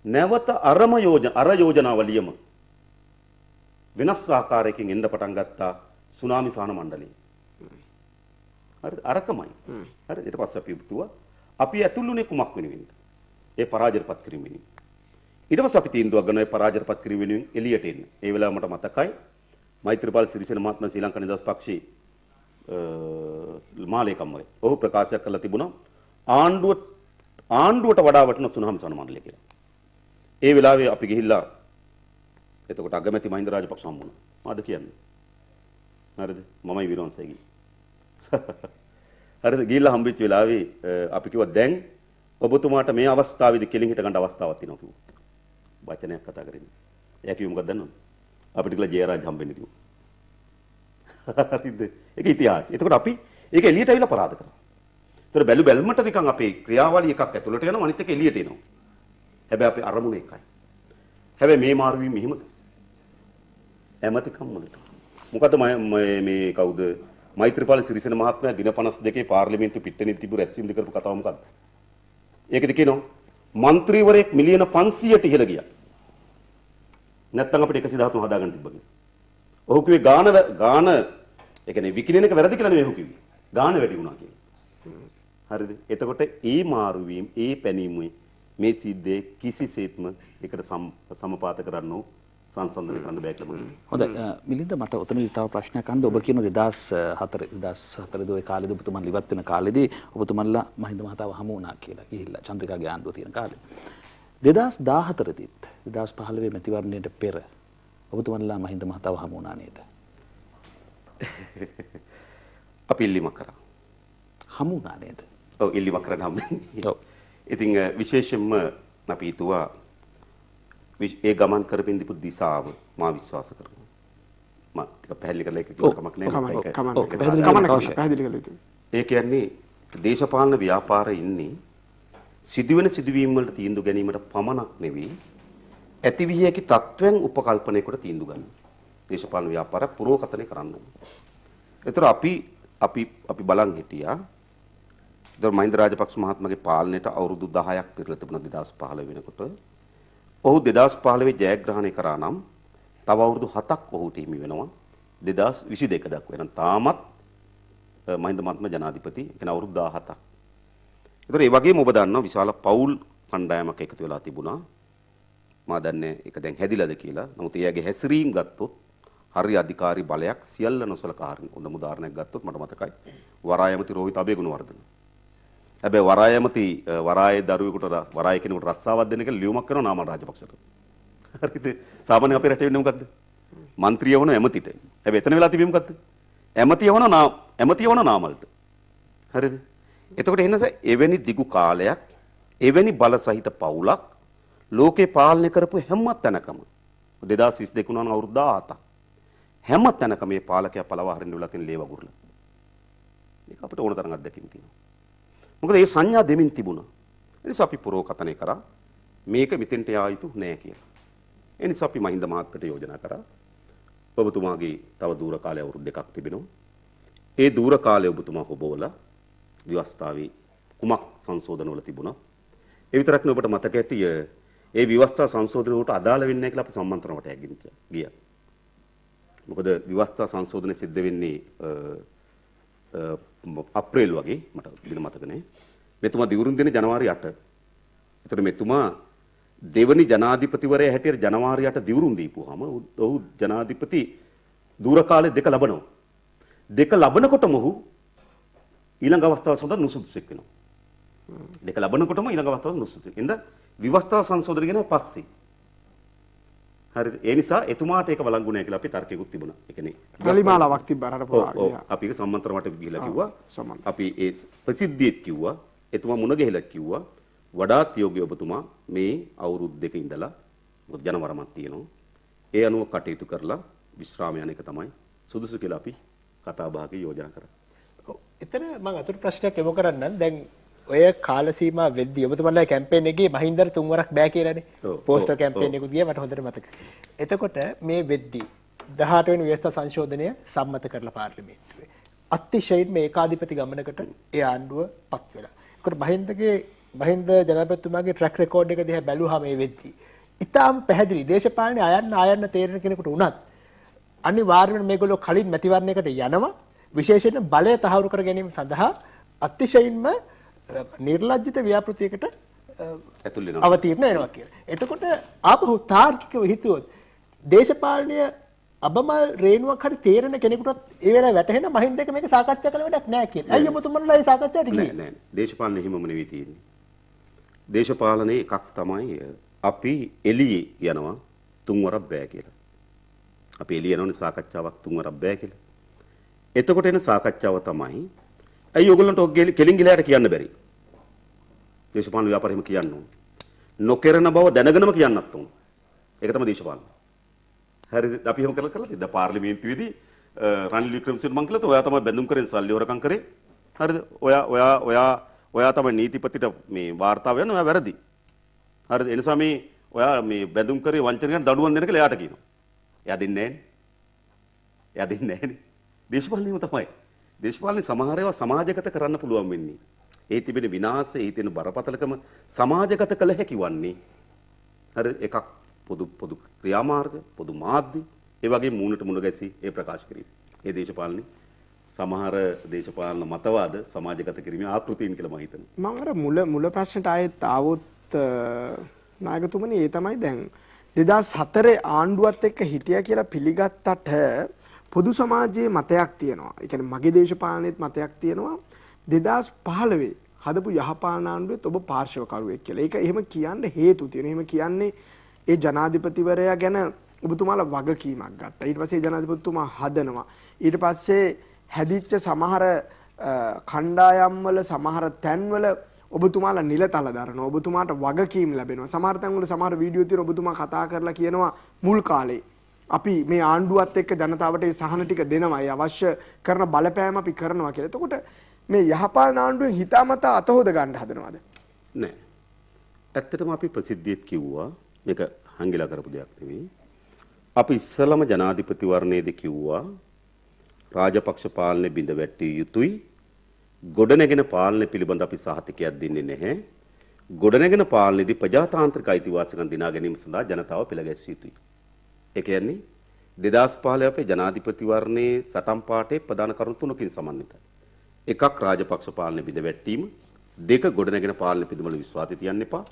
නැවත අර යෝජනාවලියම වෙනස් ආකාරයකින් එන්න පටන් ගත්තා සුනාමි සහන මණ්ඩලය. හරිද? අරකමයි. හරිද? ඊට පස්සේ අපි හිතුවා අපි ඇතුළුනේ කුමක් වෙනුවෙන්ද? ඒ පරාජයටපත් කිරීම වෙනුවෙන්. ඊට පස්සේ අපි තීන්දුවක් ගන්නවා ඒ පරාජයටපත් කිරීම වෙනුවෙන් එළියට එන්න. ඒ වෙලාව මට මතකයි මෛත්‍රීපාල සිරිසේන මහත්මයා ශ්‍රී ලංකා නිදහස් පක්ෂයේ මාලේකම්වරේ. ඔහු ප්‍රකාශයක් කරලා තිබුණා ආණ්ඩුවට වඩා වටින සුනාමි සහන මණ්ඩලය කියලා. ඒ වෙලාවේ අපි ගිහිල්ලා එතකොට අගමැති මහින්ද රාජපක්ෂ හම්බුණා. මාද කියන්නේ. හරිද? මමයි විරෝන්සයි ගියේ. හරිද? ගිහිල්ලා හම්බෙච්ච වෙලාවේ අපි කිව්වා දැන් ඔබතුමාට මේ අවස්ථාවේදී කෙලින් හිට ගන්න අවස්ථාවක් තියෙනවා කිව්වා. වචනයක් කතා කරන්නේ. එයා කිව්ව මොකක්ද දන්නවද? අපිට කියලා ජයරාජ් හම්බෙන්න කිව්වා. හරිද? ඒක ඉතිහාසය. එතකොට අපි ඒක එළියට අවිලා පරාද කරා. ඒතර බැලුමට නිකන් අපේ ක්‍රියාවලිය එකක් ඇතුළට යනවා අනිත් එක එළියට එනවා. හැබැයි අපි අරමුණ එකයි. හැබැයි මේ මාරුවීම මෙහිමද? ඇමතිකම් වලට. මොකද මේ කවුද? මෛත්‍රීපාල සිරිසේන මහත්මයා දින 52 පාර්ලිමේන්තු පිට්ටනින් තිබු රැස්වීම කරපු කතාව මොකද්ද? ඒකද කියනවා മന്ത്രിවරයෙක් මිලියන 500ට ඉහළ ගියා. නැත්තම් අපිට 113 හදාගන්න තිබ්බා කියලා. ඔහු කිව්වේ ගාන ඒ කියන්නේ විකිණෙන එක වැරදි කියලා නෙවෙයි ඔහු කිව්වේ. ගාන වැඩි වුණා කියලා. හරිද? එතකොට ඒ මාරුවීම ඒ පැනීමුයි මේ සිද්ධේ කිසිසේත්ම එකට සමපාත කරන්න සංසන්දනය කරන්න බෑ කියලා මම. හොඳයි මිලින්ද මට ඔතනදී තව ප්‍රශ්නයක් අහන්න. ඔබ කියන 2004 දෝයේ කාලේදී ඔබතුමන් ඉවත් වෙන කාලේදී ඔබතුමන්ලා මහින්ද මහතාව හමු වුණා කියලා ගිහිල්ලා චන්ද්‍රිකාගේ ආණ්ඩුව තියෙන කාලේ. 2014 දිත් 2015 මැතිවරණයට පෙර ඔබතුමන්ලා මහින්ද මහතාව හමු වුණා නේද? අපි ඉල්ලීමක් කරා. හමු වුණා නේද? ඔව් ඉල්ලීමක් කරන්න හම්බෙන්නේ. ඔව්. ඉතින් විශේෂයෙන්ම අපි හිතුවා ඒ ගමන් කරමින් දීපු දිශාව මා විශ්වාස කරනවා. මම ටික පැහැදිලි කරලා ඒක කිව්ව කමක් නැහැ. පැහැදිලි කළ යුතුයි. ඒ කියන්නේ දේශපාලන ව්‍යාපාරයේ ඉන්නේ සිදුවෙන සිදුවීම් වලට තීන්දුව ගැනීමට පමණක් නෙවෙයි ඇති විය හැකි තත්ත්වයන් උපකල්පනයකට තීන්දුව ගන්න. දේශපාලන ව්‍යාපාරය පුරෝකතනය කරන්න ඕනේ. ඒතර අපි බලන් හිටියා. ඒතර මහින්ද රාජපක්ෂ මහත්මයාගේ පාලනයට අවුරුදු 10ක් පිරලා තිබුණා 2015 වෙනකොට. ඔහු 2015 ජයග්‍රහණය කරා නම් තව අවුරුදු 7ක් ඔහුට හිමි වෙනවා 2022 දක්වා. එහෙනම් තාමත් මහින්ද මහත්මයා ජනාධිපති කියන අවුරුදු 17ක්. ඒතර ඒ වගේම ඔබ දන්නවා විශාල පවුල් කණ්ඩායමක් එකතු වෙලා තිබුණා. මා දන්නේ ඒක දැන් හැදිලාද කියලා. නමුත් එයාගේ හැසිරීම් ගත්තොත් හරි අධිකාරී බලයක් සියල්ල නොසලකා හරින. හොඳම උදාහරණයක් ගත්තොත් මට මතකයි වරායමති රෝහිත අබේගුණවර්ධන. හැබැයි වරායේ දරුවෙකුට වරාය කෙනෙකුට රස්සාවක් දෙන්න කියලා ලියුමක් කරනවා නාමල් රාජපක්ෂට. හරිද? සාමාන්‍යයෙන් අපේ රටේ වෙන්නේ මොකද්ද? മന്ത്രിය වුණ ඇමතිට. හැබැයි එතන වෙලා තිබෙන්නේ මොකද්ද? ඇමතිය වුණ නාමල්ට. හරිද? එතකොට එන්නද එවැනි දිගු කාලයක් එවැනි බල සහිත පවුලක් ලෝකේ පාලනය කරපු හැම තැනකම 2022 වුණා නම් අවුරුදු 17ක් හැම තැනකම මේ පාලකයා පළවා හරින්න වෙලා තියෙන ලේ වගුරුලා. මේක අපිට ඕන තරම් අත්දැකීම් තියෙනවා. මොකද මේ සංඥා දෙමින් තිබුණා. ඒ නිසා අපි පුරෝකතනය කරා මේක මෙතෙන්ට යා යුතු නෑ කියලා. ඒ නිසා අපි මහින්ද මහත්මයාට යෝජනා කරා ඔබතුමාගේ තව දූර කාලය අවුරුදු 2ක් තිබෙනවා. ඒ දූර කාලය ඔබතුමා හොබවලා ව්‍යවස්ථාවේ කුමක් සංශෝධනවල තිබුණා. ඒ විතරක් නෙවෙයි ඔබට මතක ඇති ඒ ව්‍යවස්ථා සංශෝධන වලට අදාළ වෙන්නේ නැහැ කියලා අපි සම්මන්ත්‍රණ වටයක් ගියා. මොකද ව්‍යවස්ථා සංශෝධනය සිද්ධ වෙන්නේ අප්‍රේල් වගේ මට දින මතක නැහැ. මෙතුමා දිවුරුම් දෙන්නේ ජනවාරි 8. ඒතර මෙතුමා දෙවනි ජනාධිපතිවරයා හැටියට ජනවාරි 8 දිවුරුම් දීපුවාම ඔහු ජනාධිපති දූර කාලේ 2 ලබනවා. 2 ලබනකොටම ඔහු ඊළඟ අවස්ථාව සඳහා නුසුදුසුෙක් වෙනවා. 2 ලබනකොටම ඊළඟ අවස්ථාව නුසුදුසුෙක්. එඳ විවස්ථා සංශෝධනය ගැන පස්සේ. හරිද? ඒ නිසා එතුමාට ඒක වළංගු නැහැ කියලා අපි තර්කයකුත් තිබුණා. ඒ කියන්නේ රැලිමාලාවක් තිබ්බා රට පුරා. ඔව් අපි ඒක සම්මන්ත්‍රණ වලට ගිහිලා කිව්වා. අපි ඒ ප්‍රසිද්ධියත් කිව්වා. එතුමා මුණ ගැහිලා කිව්වා වඩාත් යෝග්‍ය ඔබතුමා මේ අවුරුදු 2 ඉඳලා මොකද ජනවරමක් තියෙනවා. ඒ අනුව කටයුතු කරලා විශ්‍රාම යන එක තමයි සුදුසු කියලා අපි කතා බහක යෝජනා කරන්නේ. ඔව්. එතන මම අතුරු ප්‍රශ්නයක් යොමු කරන්නම්. දැන් ඔය කාල සීමා වෙද්දී ඔබතුමාලා කැම්පේන් එකේ මහින්දර තුන්වරක් බෑ කියලානේ. පෝස්ටර් කැම්පේන් එකකුත් ගියා මට හොඳට මතකයි. එතකොට මේ වෙද්දී 18 වෙනි ව්‍යවස්ථා සංශෝධනය සම්මත කරලා පාර්ලිමේන්තුවේ. අතිශයින්ම ඒකාධිපති ගමනකට ඒ ආණ්ඩුව පත් වෙලා. ඒකට මහින්ද ජනාධිපතිතුමාගේ ට්‍රැක් රෙකෝඩ් එක දිහා බැලුවාම මේ වෙද්දී ඉතාම පැහැදිලි දේශපාලනේ ආයන්න තේරෙන කෙනෙකුට උනත් අනිවාර්යයෙන්ම මේගොල්ලෝ කලින් මැතිවරණයකට යනවා විශේෂයෙන් බලය තහවුරු කර ගැනීම සඳහා අතිශයින්ම නිර්ලජ්ජිත ව්‍යාපෘතියකට ඇතුල් වෙනවා අවතීර්ණ වෙනවා කියලා. එතකොට ආපහු තාර්කිකව හිතුවොත් දේශපාලනය අබමල් රේණුවක් හරි තේරෙන කෙනෙකුටත් ඒ වෙලාවේ වැටහෙන මහින්ද එක මේක සාකච්ඡා කළ වැඩක් නැහැ කියලා. අයියෝ ඔබතුමන්ලා මේ සාකච්ඡාවට ගියේ නෑ. දේශපාලනේ හිමම නෙවෙයි තියෙන්නේ. දේශපාලනේ එකක් තමයි අපි එළියේ යනවා තුන්වරක් බෑ කියලා. අපි එළිය යනවනේ සාකච්ඡාවක් තුන්වරක් බෑ කියලා. එතකොට එන සාකච්ඡාව තමයි ඇයි ඔයගොල්ලන්ට කෙලින් ගිලයට කියන්න බැරි? දේශපාලන ව්‍යාපාරෙම කියන්න ඕන. නොකරන බව දැනගෙනම කියන්නත් ඕන. ඒක තමයි දේශපාලන. හරිද? අපි එහෙම කරලා තියෙද්දි පාර්ලිමේන්තුවේදී රනිල් වික්‍රමසිංහ මං කියලා ඔයා තමයි බැඳුම් කරෙන් සල්ලි හොරකම් කරේ. හරිද? ඔයා තමයි නීතිපතිට මේ වාර්තාව යන ඔයා වැරදි. හරිද? ඒ නිසා මේ ඔයා මේ බැඳුම් කරේ වංචනිකයන් දඩුවම් දෙන්න කියලා එයාට කියනවා. එයා දෙන්නේ නැහැනේ. එයා දෙන්නේ නැහැනේ. දේශපාලනයම තමයි. දේශපාලනේ සමහර ඒවා සමාජගත කරන්න පුළුවන් වෙන්නේ. ඒ තිබෙන විනාශය, ඒ තියෙන බරපතලකම සමාජගත කළ හැකි වන්නේ. හරි එකක් පොදු ක්‍රියාමාර්ග, පොදු මාධ්‍ය, ඒ වගේ මූණට මුණ ගැසී ඒ ප්‍රකාශ කිරීම. ඒ දේශපාලනේ සමහර දේශපාලන මතවාද සමාජගත කිරීමේ ආකෘතීන් කියලා මම හිතනවා. මම අර මුල ප්‍රශ්නට ආයෙත් ආවොත් නායකතුමනි ඒ තමයි දැන් 2004 ආණ්ඩුවත් එක්ක හිටියා කියලා පිළිගත්තට පොදු සමාජයේ මතයක් තියෙනවා. ඒ කියන්නේ මගේ දේශපාලනයේත් මතයක් තියෙනවා 2015 හදපු යහපාලන ආණ්ඩුවෙත් ඔබ පාර්ශවකරුවෙක් කියලා. ඒක එහෙම කියන්න හේතු තියෙනවා. එහෙම කියන්නේ ඒ ජනාධිපතිවරයා ගැන ඔබතුමාලා වගකීමක් ගත්තා. ඊට පස්සේ ජනාධිපතිතුමා හදනවා. ඊට පස්සේ හැදිච්ච සමහර කණ්ඩායම්වල සමහර තැන්වල ඔබතුමාලා නිලතල දරනවා. ඔබතුමාට වගකීම් ලැබෙනවා. සමහර තැන්වල සමහර වීඩියෝ තියෙන ඔබතුමා කතා කරලා කියනවා මුල් කාලේ අපි මේ ආණ්ඩුවත් එක්ක ජනතාවට ඒ සහන ටික දෙනවා. ඒ අවශ්‍ය කරන බලපෑම අපි කරනවා කියලා. එතකොට මේ යහපාලන ආණ්ඩුවෙන් හිතාමතා අතහොද ගන්න හදනවද? නෑ. ඇත්තටම අපි ප්‍රසිද්ධියත් කිව්වා මේක හංගිලා කරපු දෙයක් නෙවෙයි. අපි ඉස්සලම ජනාධිපතිවරණයේදී කිව්වා රාජපක්ෂ පාලනය බිඳ වැට්ටිය යුතුයි. ගොඩනැගෙන පාලනය පිළිබඳ අපි සහතිකයක් දෙන්නේ නැහැ. ගොඩනැගෙන පාලනයේදී ප්‍රජාතාන්ත්‍රික අයිතිවාසිකම් දිනා ගැනීම සඳහා ජනතාව පෙළගැස්විය යුතුයි. ඒ කියන්නේ 2015 අපේ ජනාධිපතිවරණයේ සටන් පාඨයේ ප්‍රධාන කරුණු තුනකින් සමන්විතයි. එකක් රාජපක්ෂ පාලනය බිඳ වැටීම, දෙක ගොඩනැගෙන පාලනය පිළිබඳ විශ්වාසය තියන්න එපා,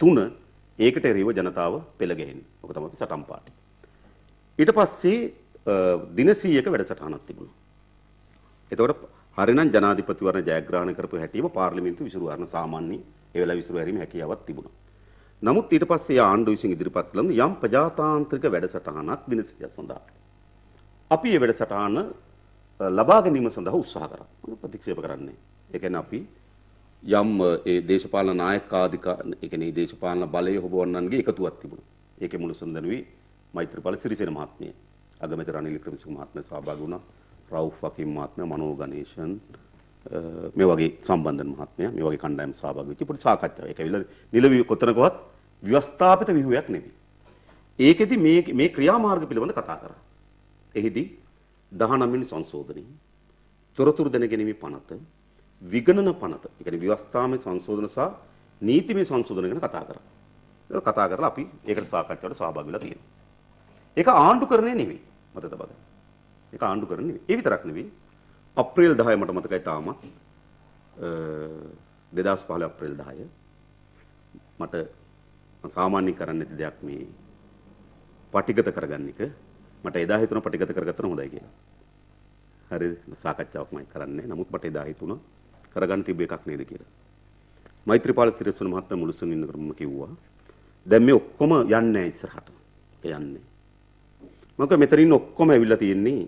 තුන ඒකට එරෙහිව ජනතාව පෙළ ගැහෙන්නේ. ඔක තමයි සටන් පාඨය. ඊට පස්සේ දින 100ක වැඩසටහනක් තිබුණා. එතකොට හරිනම් ජනාධිපතිවරණ ජයග්‍රහණය කරපු හැටිම පාර්ලිමේන්තුව විසිරු කරන සාමාන්‍ය ඒ වෙලාව විසිරු හැරීමේ හැකියාවක් තිබුණා. නමුත් ඊට පස්සේ ආණ්ඩුව විසින් ඉදිරිපත් කළ යම් ප්‍රජාතාන්ත්‍රික වැඩසටහනක් දින 100ක් සඳහා අපි මේ වැඩසටහන ලබා ගැනීම සඳහා උත්සාහ කරා. ප්‍රතික්ෂේප කරන්නේ. ඒ කියන්නේ අපි යම් ඒ දේශපාලන නායකාධිකාර ඒ කියන්නේ දේශපාලන බලය හොබවන්නන්ගේ එකතුවක් තිබුණා. ඒකේ මුල සඳහනුවේ මෛත්‍රීපාල සිරිසේන මහත්මිය, අගමැති රනිල් වික්‍රමසිංහ මහත්මයා සහභාගී වුණා. රවුෆ් වකීම් මහත්මයා, මනෝ ගණේෂන් මේ වගේ සම්බන්ධන මහත්මයා මේ වගේ කණ්ඩායම් සහභාගී වෙච්ච පොඩි සාකච්ඡාවක්. ඒක ඇවිල්ලා නිලවි කොතනකවත් ව්‍යවස්ථාපිත විහුවයක් නෙවෙයි. ඒකෙදි මේ ක්‍රියාමාර්ග පිළිබඳ කතා කරා. එහිදී 19 වෙනි සංශෝධනයේ තොරතුරු දැනගැනීමේ පනත, විගණන පනත, ඒ කියන්නේ ව්‍යවස්ථාමය සංශෝධන සහ නීතිමය සංශෝධන ගැන කතා කරා. ඒක කතා කරලා අපි ඒකට සාකච්ඡාවට සහභාගී වෙලා තියෙනවා. ඒක ආණ්ඩුකරණය නෙවෙයි මතක තබගන්න. ඒක ආණ්ඩුකරණය නෙවෙයි. ඒ විතරක් නෙවෙයි. අප්‍රේල් 10 මට මතකයි තාමත් 2015 අප්‍රේල් 10 මට සාමාන්‍ය කරන්න නැති දෙයක් මේ පටිගත කරගන්න එක. මට එදා හිතුණා පටිගත කරගත්තම හොඳයි කියලා. හරිද? සාකච්ඡාවක් මම කරන්නේ. නමුත් මට එදා හිතුණා කරගන්න තිබ්බ එකක් නේද කියලා. මෛත්‍රීපාල සිරිසේන මහත්මයා මුළුසුන් ඉන්නකොට මම කිව්වා දැන් මේ ඔක්කොම යන්නේ නැහැ ඉස්සරහට. ඒක යන්නේ. මොකද මෙතන ඉන්න ඔක්කොම ඇවිල්ලා තියෙන්නේ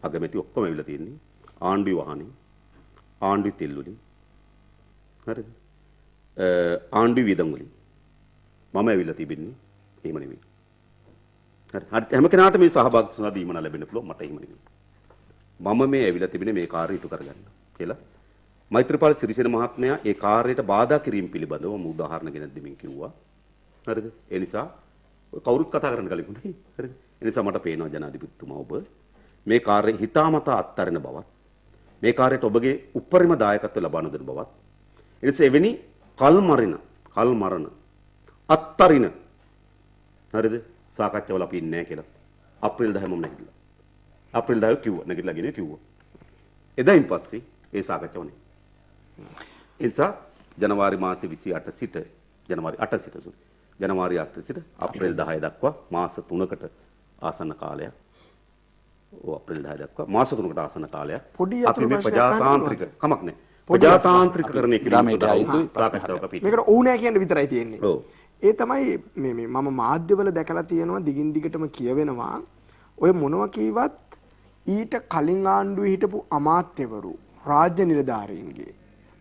අගමැති ඔක්කොම ඇවිල්ලා තියෙන්නේ ආණ්ඩුවේ වාහනේ, ආණ්ඩුවේ තෙල් වලින්. හරිද? ආණ්ඩුවේ වියදම් වලින්. මම ඇවිල්ලා තිබෙන්නේ එහෙම නෙමෙයි. හරි. හැම කෙනාටම මේ සහභාගීත්වය දීමන ලැබෙන්න පුළුවන් මට එහෙම නෙමෙයි. මම මේ ඇවිල්ලා තිබෙන්නේ මේ කාර්යය ඉටු කරගන්න කියලා. මෛත්‍රීපාල සිරිසේන මහත්මයා ඒ කාර්යයට බාධා කිරීම පිළිබඳව මම උදාහරණ ගෙන දෙමින් කිව්වා. හරිද? ඒ නිසා කවුරුත් කතා කරන්න කලින් හරිද? ඒ නිසා මට පේනවා ජනාධිපතිතුමා ඔබ මේ කාර්යය හිතාමතා අත්හරින බවත් මේ කාර්යයට ඔබගේ උපරිම දායකත්වය ලබා නොදෙන බවත් ඒ නිසා එවැනි කල් මරණ අත්තරින හරිද සාකච්ඡාවල අපි ඉන්නේ නැහැ කියලා අප්‍රේල් 10 මම නැගිටලා අප්‍රේල් 10 කිව්වා නැගිටලාගෙන කිව්වා එදායින් පස්සේ ඒ සාකච්ඡාව නැහැ ඒ නිසා ජනවාරි මාසේ 28 සිට ජනවාරි 8 සිට අප්‍රේල් 10 දක්වා මාස 3කට ආසන්න කාලයක් අප්‍රේල් 10 දක්වා මාස 3කට ආසන්න කාලයක් අපි මේ ප්‍රජාතාන්ත්‍රික කමක් නැහැ ප්‍රජාතාන්ත්‍රිකකරණය කිරීම සාකච්ඡාවක පිට මේකට ඕනෑ කියන්න විතරයි තියෙන්නේ. ඒ තමයි මේ මම මාධ්‍යවල දැකලා තියෙනවා දිගින් දිගටම කියවෙනවා ඔය මොනවා කීවත් ඊට කලින් ආණ්ඩුවේ හිටපු අමාත්‍යවරු රාජ්‍ය නිලධාරීන්ගේ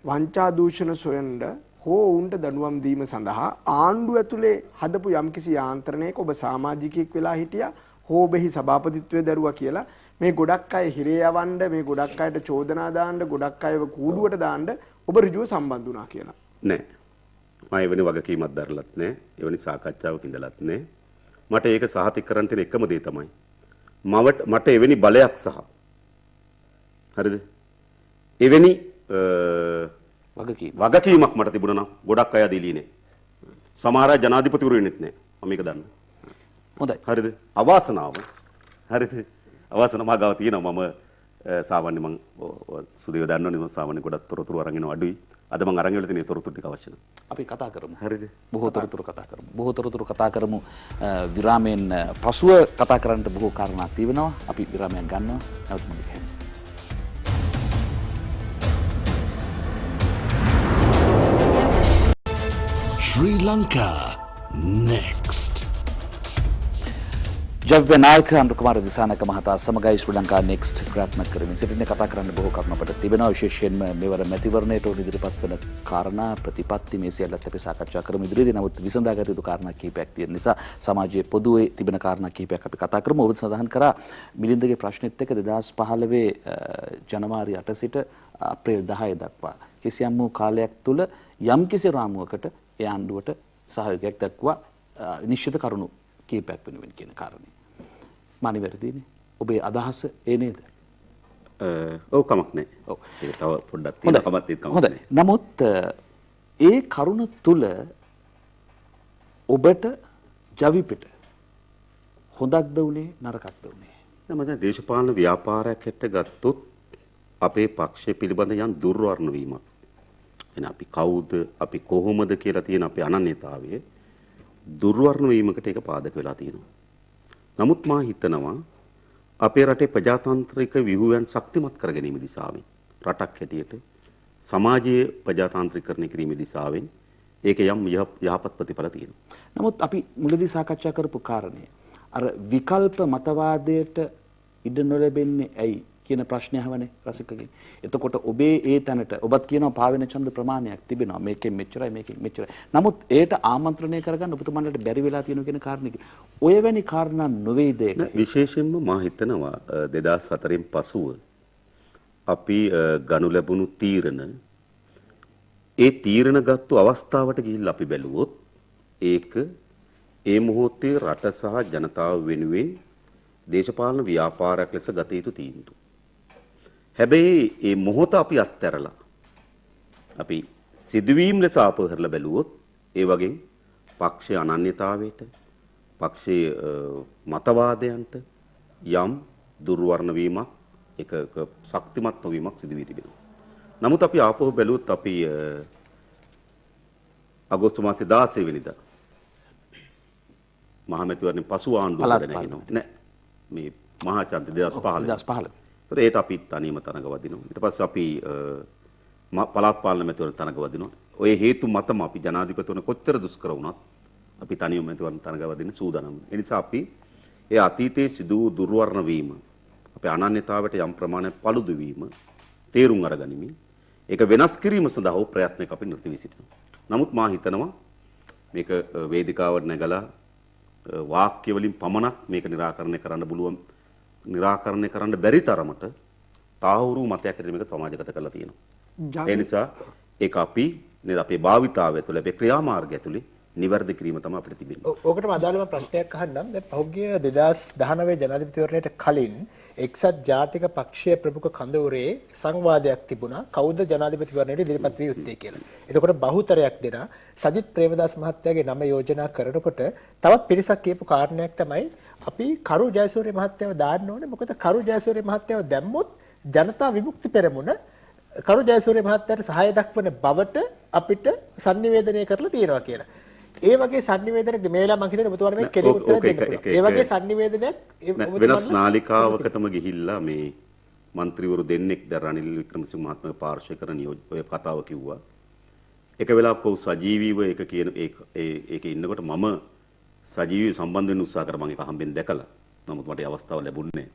වංචා දූෂණ සොයන්න හෝ උන්ට දඬුවම් දීම සඳහා ආණ්ඩුව ඇතුලේ හදපු යම්කිසි යාන්ත්‍රණයක ඔබ සමාජිකයෙක් වෙලා හිටියා හෝබෙහි සභාපතිත්වයේ දරුවා කියලා මේ ගොඩක් අය හිරේ යවන්න මේ ගොඩක් අයට චෝදනා දාන්න ගොඩක් අයව කූඩුවට දාන්න ඔබ ඍජුව සම්බන්ධ වුණා කියලා. නෑ. මම එවැනි වගකීමක් දරලත් නෑ. එවැනි සාකච්ඡාවක ඉඳලත් නෑ. මට ඒක සහතික කරන්න තියෙන එකම දේ තමයි මට එවැනි බලයක් සහ හරිද? එවැනි වගකීමක් මට තිබුණා නම් ගොඩක් අය දීලී නෑ. සමහර අය ජනාධිපතිවරු වෙන්නෙත් නෑ. මම මේක දන්නවා. හොඳයි. හරිද? අවාසනාව. හරිද? අවාසනාව මා ගාව තියෙනවා. මම සාමාන්‍ය මම සුදේව දන්නවනේ මම සාමාන්‍ය ගොඩක් තොරතුරු අරන් එනවා අඩුයි. අද මම අරන් වෙලා තියෙන තොරතුරු ටික අවශ්‍ය නැහැ. අපි කතා කරමු. හරිද? බොහෝ තොරතුරු කතා කරමු. විරාමයෙන් පසුව කතා කරන්න බොහෝ කාරණා තියෙනවා. අපි විරාමයක් ගන්නවා. නැවත මම කියන්නම්. Sri Lanka next. ජව්‍ය නායක අනුකුමාර දිසානායක මහතා සමගයි ශ්‍රී ලංකා නෙක්ස්ට් ක්‍රියාත්මක කරමින් සිටින කතා කරන්න බොහෝ කරුණු අපට තිබෙනවා විශේෂයෙන්ම මෙවර මැතිවරණයට ඉදිරිපත් වන කාරණා ප්‍රතිපත්ති මේ සියල්ලත් අපි සාකච්ඡා කරමු ඉදිරියේදී. නමුත් විසඳාගත යුතු කාරණා කිහිපයක් තියෙන නිසා සමාජයේ පොදුවේ තිබෙන කාරණා කිහිපයක් අපි කතා කරමු. ඔබ සඳහන් කරා මිලින්දගේ ප්‍රශ්නෙත් එක්ක 2015 ජනවාරි 8 සිට අප්‍රේල් 10 දක්වා කිසියම් වූ කාලයක් තුල යම්කිසි රාමුවකට ඒ ආණ්ඩුවට සහයෝගයක් දක්වා නිශ්චිත කරුණු කිහිපයක් වෙනුවෙන් කියන කාරණේ. මානි වැරදීනේ. ඔබේ අදහස ඒ නේද? ඔව් කමක් නැහැ. ඔව්. ඒක තව පොඩ්ඩක් තියෙන කමක් තියෙනවා. හොඳයි. නමුත් ඒ කරුණ තුල ඔබට ජවිපෙට හොඳක්ද උනේ නරකක්ද උනේ? නෑ මම දේශපාලන ව්‍යාපාරයක් හැට ගත්තොත් අපේ පක්ෂය පිළිබඳ යම් දුර්වර්ණ වීමක්. එහෙනම් අපි කවුද අපි කොහොමද කියලා තියෙන අපේ අනන්‍යතාවයේ දුර්වර්ණ වීමකට ඒක පාදක වෙලා තියෙනවා. නමුත් මා හිතනවා අපේ රටේ ප්‍රජාතාන්ත්‍රික ව්‍යුහයන් ශක්තිමත් කර ගැනීම දිසාවෙන් රටක් හැටියට සමාජයේ ප්‍රජාතාන්ත්‍රිකරණය කිරීම දිසාවෙන් ඒක යම් යහපත් ප්‍රතිඵල තියෙනවා. නමුත් අපි මුලදී සාකච්ඡා කරපු කාරණේ අර විකල්ප මතවාදයට ඉඩ නොලැබෙන්නේ ඇයි කියන ප්‍රශ්නය අහවනේ රසිකගෙන්. එතකොට ඔබේ ඒ තැනට ඔබත් කියනවා පාවෙන ඡන්ද ප්‍රමාණයක් තිබෙනවා. මේකෙන් මෙච්චරයි මේකෙන් මෙච්චරයි. නමුත් ඒට ආමන්ත්‍රණය කරගන්න ඔබතුමන්ලට බැරි වෙලා තියෙනවා කියන කාරණේක. ඔය වැනි කාරණා නොවේද ඒක? විශේෂයෙන්ම මා හිතනවා 2004න් පසුව අපි ගනු ලැබුණු තීරණ ගත්තු අවස්ථාවට ගිහිල්ලා අපි බැලුවොත් ඒක ඒ මොහොතේ රට සහ ජනතාව වෙනුවෙන් දේශපාලන ව්‍යාපාරයක් ලෙස ගත යුතු තීන්දුව. හැබැයි මේ මොහොත අපි අත්හැරලා අපි සිදුවීම් ලෙස ආපහු හැරලා බැලුවොත් ඒ වගේ පක්ෂයේ අනන්‍යතාවයට පක්ෂයේ මතවාදයන්ට යම් දුර්වර්ණ වීමක් එක ශක්තිමත් වීමක් සිදු වී තිබෙනවා. නමුත් අපි ආපහු බැලුවොත් අපි අගෝස්තු මාසේ 16 වෙනිදා මහමැතිවරණයෙන් පසු ආණ්ඩුව දැනගෙනවා. නෑ මේ මහා ඡන්ද 2015. ඒට අපි තනියම තනග වදිනවා. ඊට පස්සේ අපි පළාත් පාලන මැතිවරණ තනග වදිනවා. ඔය හේතු මතම අපි ජනාධිපතිවරණ කොච්චර දුෂ්කර වුණත් අපි තනියම මැතිවරණ තනග වදින්න සූදානම්. ඒ නිසා අපි ඒ අතීතයේ සිදු වූ දුර්වර්ණ වීම අපේ අනන්‍යතාවයට යම් ප්‍රමාණයක් paludu වීම තේරුම් අරගනිමින් ඒක වෙනස් කිරීම සඳහා ප්‍රයත්නයක් අපි නිරත වී සිටිනවා. නමුත් මා හිතනවා මේක වේදිකාවට නැගලා වාක්‍ය වලින් පමණක් මේක निराකරණය කරන්න බැරි තරමට තාහුරු මතයක් හැටියට මේක සමාජගත කරලා තියෙනවා. ඒ නිසා ඒක අපි නේද අපේ භාවිතාවය තුළ අපේ ක්‍රියාමාර්ගය ඇතුළේ නිවැරදි කිරීම තමයි අපිට තිබෙන්නේ. ඕකටම අදාළව ප්‍රශ්නයක් අහන්නම්. දැන් පහුගිය 2019 ජනාධිපතිවරණයට කලින් එක්සත් ජාතික පක්ෂයේ ප්‍රමුඛ කඳවුරේ සංවාදයක් තිබුණා. කවුද ජනාධිපතිවරණයට ඉදිරිපත් විය යුත්තේ කියලා. එතකොට බහුතරයක් දෙනා සජිත් ප්‍රේමදාස මහත්තයාගේ නම යෝජනා කරනකොට තවත් පිරිසක් කියපු කාරණයක් තමයි අපි කරු ජයසූරිය මහත්තයාව දාන්න ඕනේ. මොකද කරු ජයසූරිය මහත්තයාව දැම්මොත් ජනතා විමුක්ති පෙරමුණ කරු ජයසූරිය මහත්තයාට සහාය දක්වන බවට අපිට sannivedanaya කරලා තියෙනවා කියලා. ඒ වගේ sannivedanaya මේ වෙලාව මම හිතන්නේ ඔබතුමාලා මේ කෙලි උත්තර දෙන්න පුළුවන්. ඒ වගේ sannivedanayak වෙනස් නාලිකාවකටම ගිහිල්ලා මේ മന്ത്രിවරු දෙන්නෙක් දැන් රනිල් වික්‍රමසිංහ මහත්මයා පාර්ශ්ව කරන ඔය කතාව කිව්වා. එක වෙලාවක ඔව් සජීවීව ඒක කියන ඒකේ ඉන්නකොට මම සජීවීව සම්බන්ධ වෙන්න උත්සාහ කරා මම ඒක හම්බෙන් දැකලා. නමුත් මට අවස්ථාව ලැබුණේ නැහැ.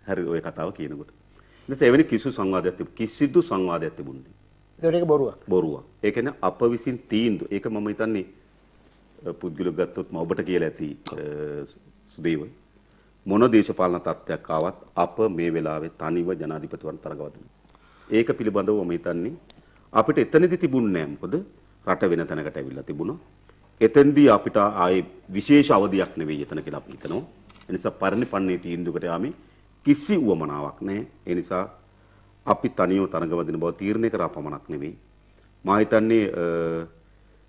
හරිද ඔය කතාව කියනකොට. ඊට එවැනි කිසිදු සංවාදයක් තිබුණේ නැහැ. ඒක බොරුවක්. බොරුවක්. ඒ කියන්නේ අප විසින් තීන්දුව. ඒක මම හිතන්නේ පුද්ගලව ගත්තොත් මම ඔබට කියලා ඇති සුදේව මොන දේශපාලන තත්ත්වයක් ආවත් අප මේ වෙලාවේ තනිව ජනාධිපතිවරණ තරගවදිනවා. ඒක පිළිබඳව මම හිතන්නේ අපිට එතනදි තිබුණේ නැහැ. මොකද රට වෙන තැනකට ඇවිල්ලා තිබුණා. එතෙන්දී අපිට ආයේ විශේෂ අවධියක් නෙවෙයි එතන කියලා අපි හිතනවා. ඒ නිසා පරිණිපන්නේ තීන්දුවකට යාමේ කිසි උවමනාවක් නැහැ. ඒ නිසා අපි තනියම තරගවදින බව තීරණය කරා පමණක් නෙවෙයි. මා හිතන්නේ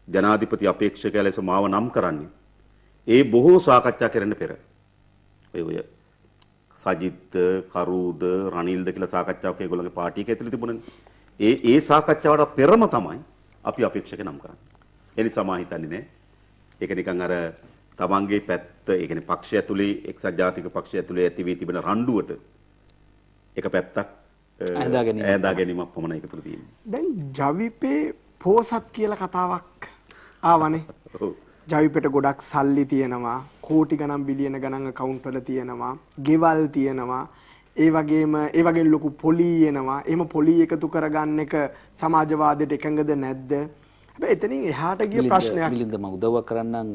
ජනාධිපති අපේක්ෂකයා ලෙස මාව නම් කරන්නේ ඒ බොහෝ සාකච්ඡා කරන්න පෙර ඔය සජිත් කරුද රනිල්ද කියලා සාකච්ඡාවක් ඒගොල්ලෝගේ පාටි එක ඇතුළේ තිබුණනේ. ඒ සාකච්ඡාවට පෙරම තමයි අපි අපේක්ෂක නම් කරන්නේ. ඒ නිසා මා හිතන්නේ නෑ ඒක නිකන් අර තමන්ගේ පැත්ත ඒ කියන්නේ පක්ෂය ඇතුලේ එක්සත් ජාතික පක්ෂය ඇතුලේ ඇති වී තිබෙන රණ්ඩුවට එක පැත්තක් ඈඳා ගැනීමක් පමණයි ඒක තුල තියෙන්නේ. දැන් ජවිපේ පෝසත් කියලා කතාවක් ආවනේ. ජවිපෙට ගොඩක් සල්ලි තියෙනවා, කෝටි ගණන් බිලියන ගණන් account වල තියෙනවා, ගෙවල් තියෙනවා. ඒ වගේ ලොකු පොලී එනවා. එහෙම පොලී එකතු කරගන්න එක සමාජවාදයට එකඟද නැද්ද? හැබැයි එතනින් එහාට ගිය ප්‍රශ්නයක් මිලින්ද මම උදව්ව කරන්නම්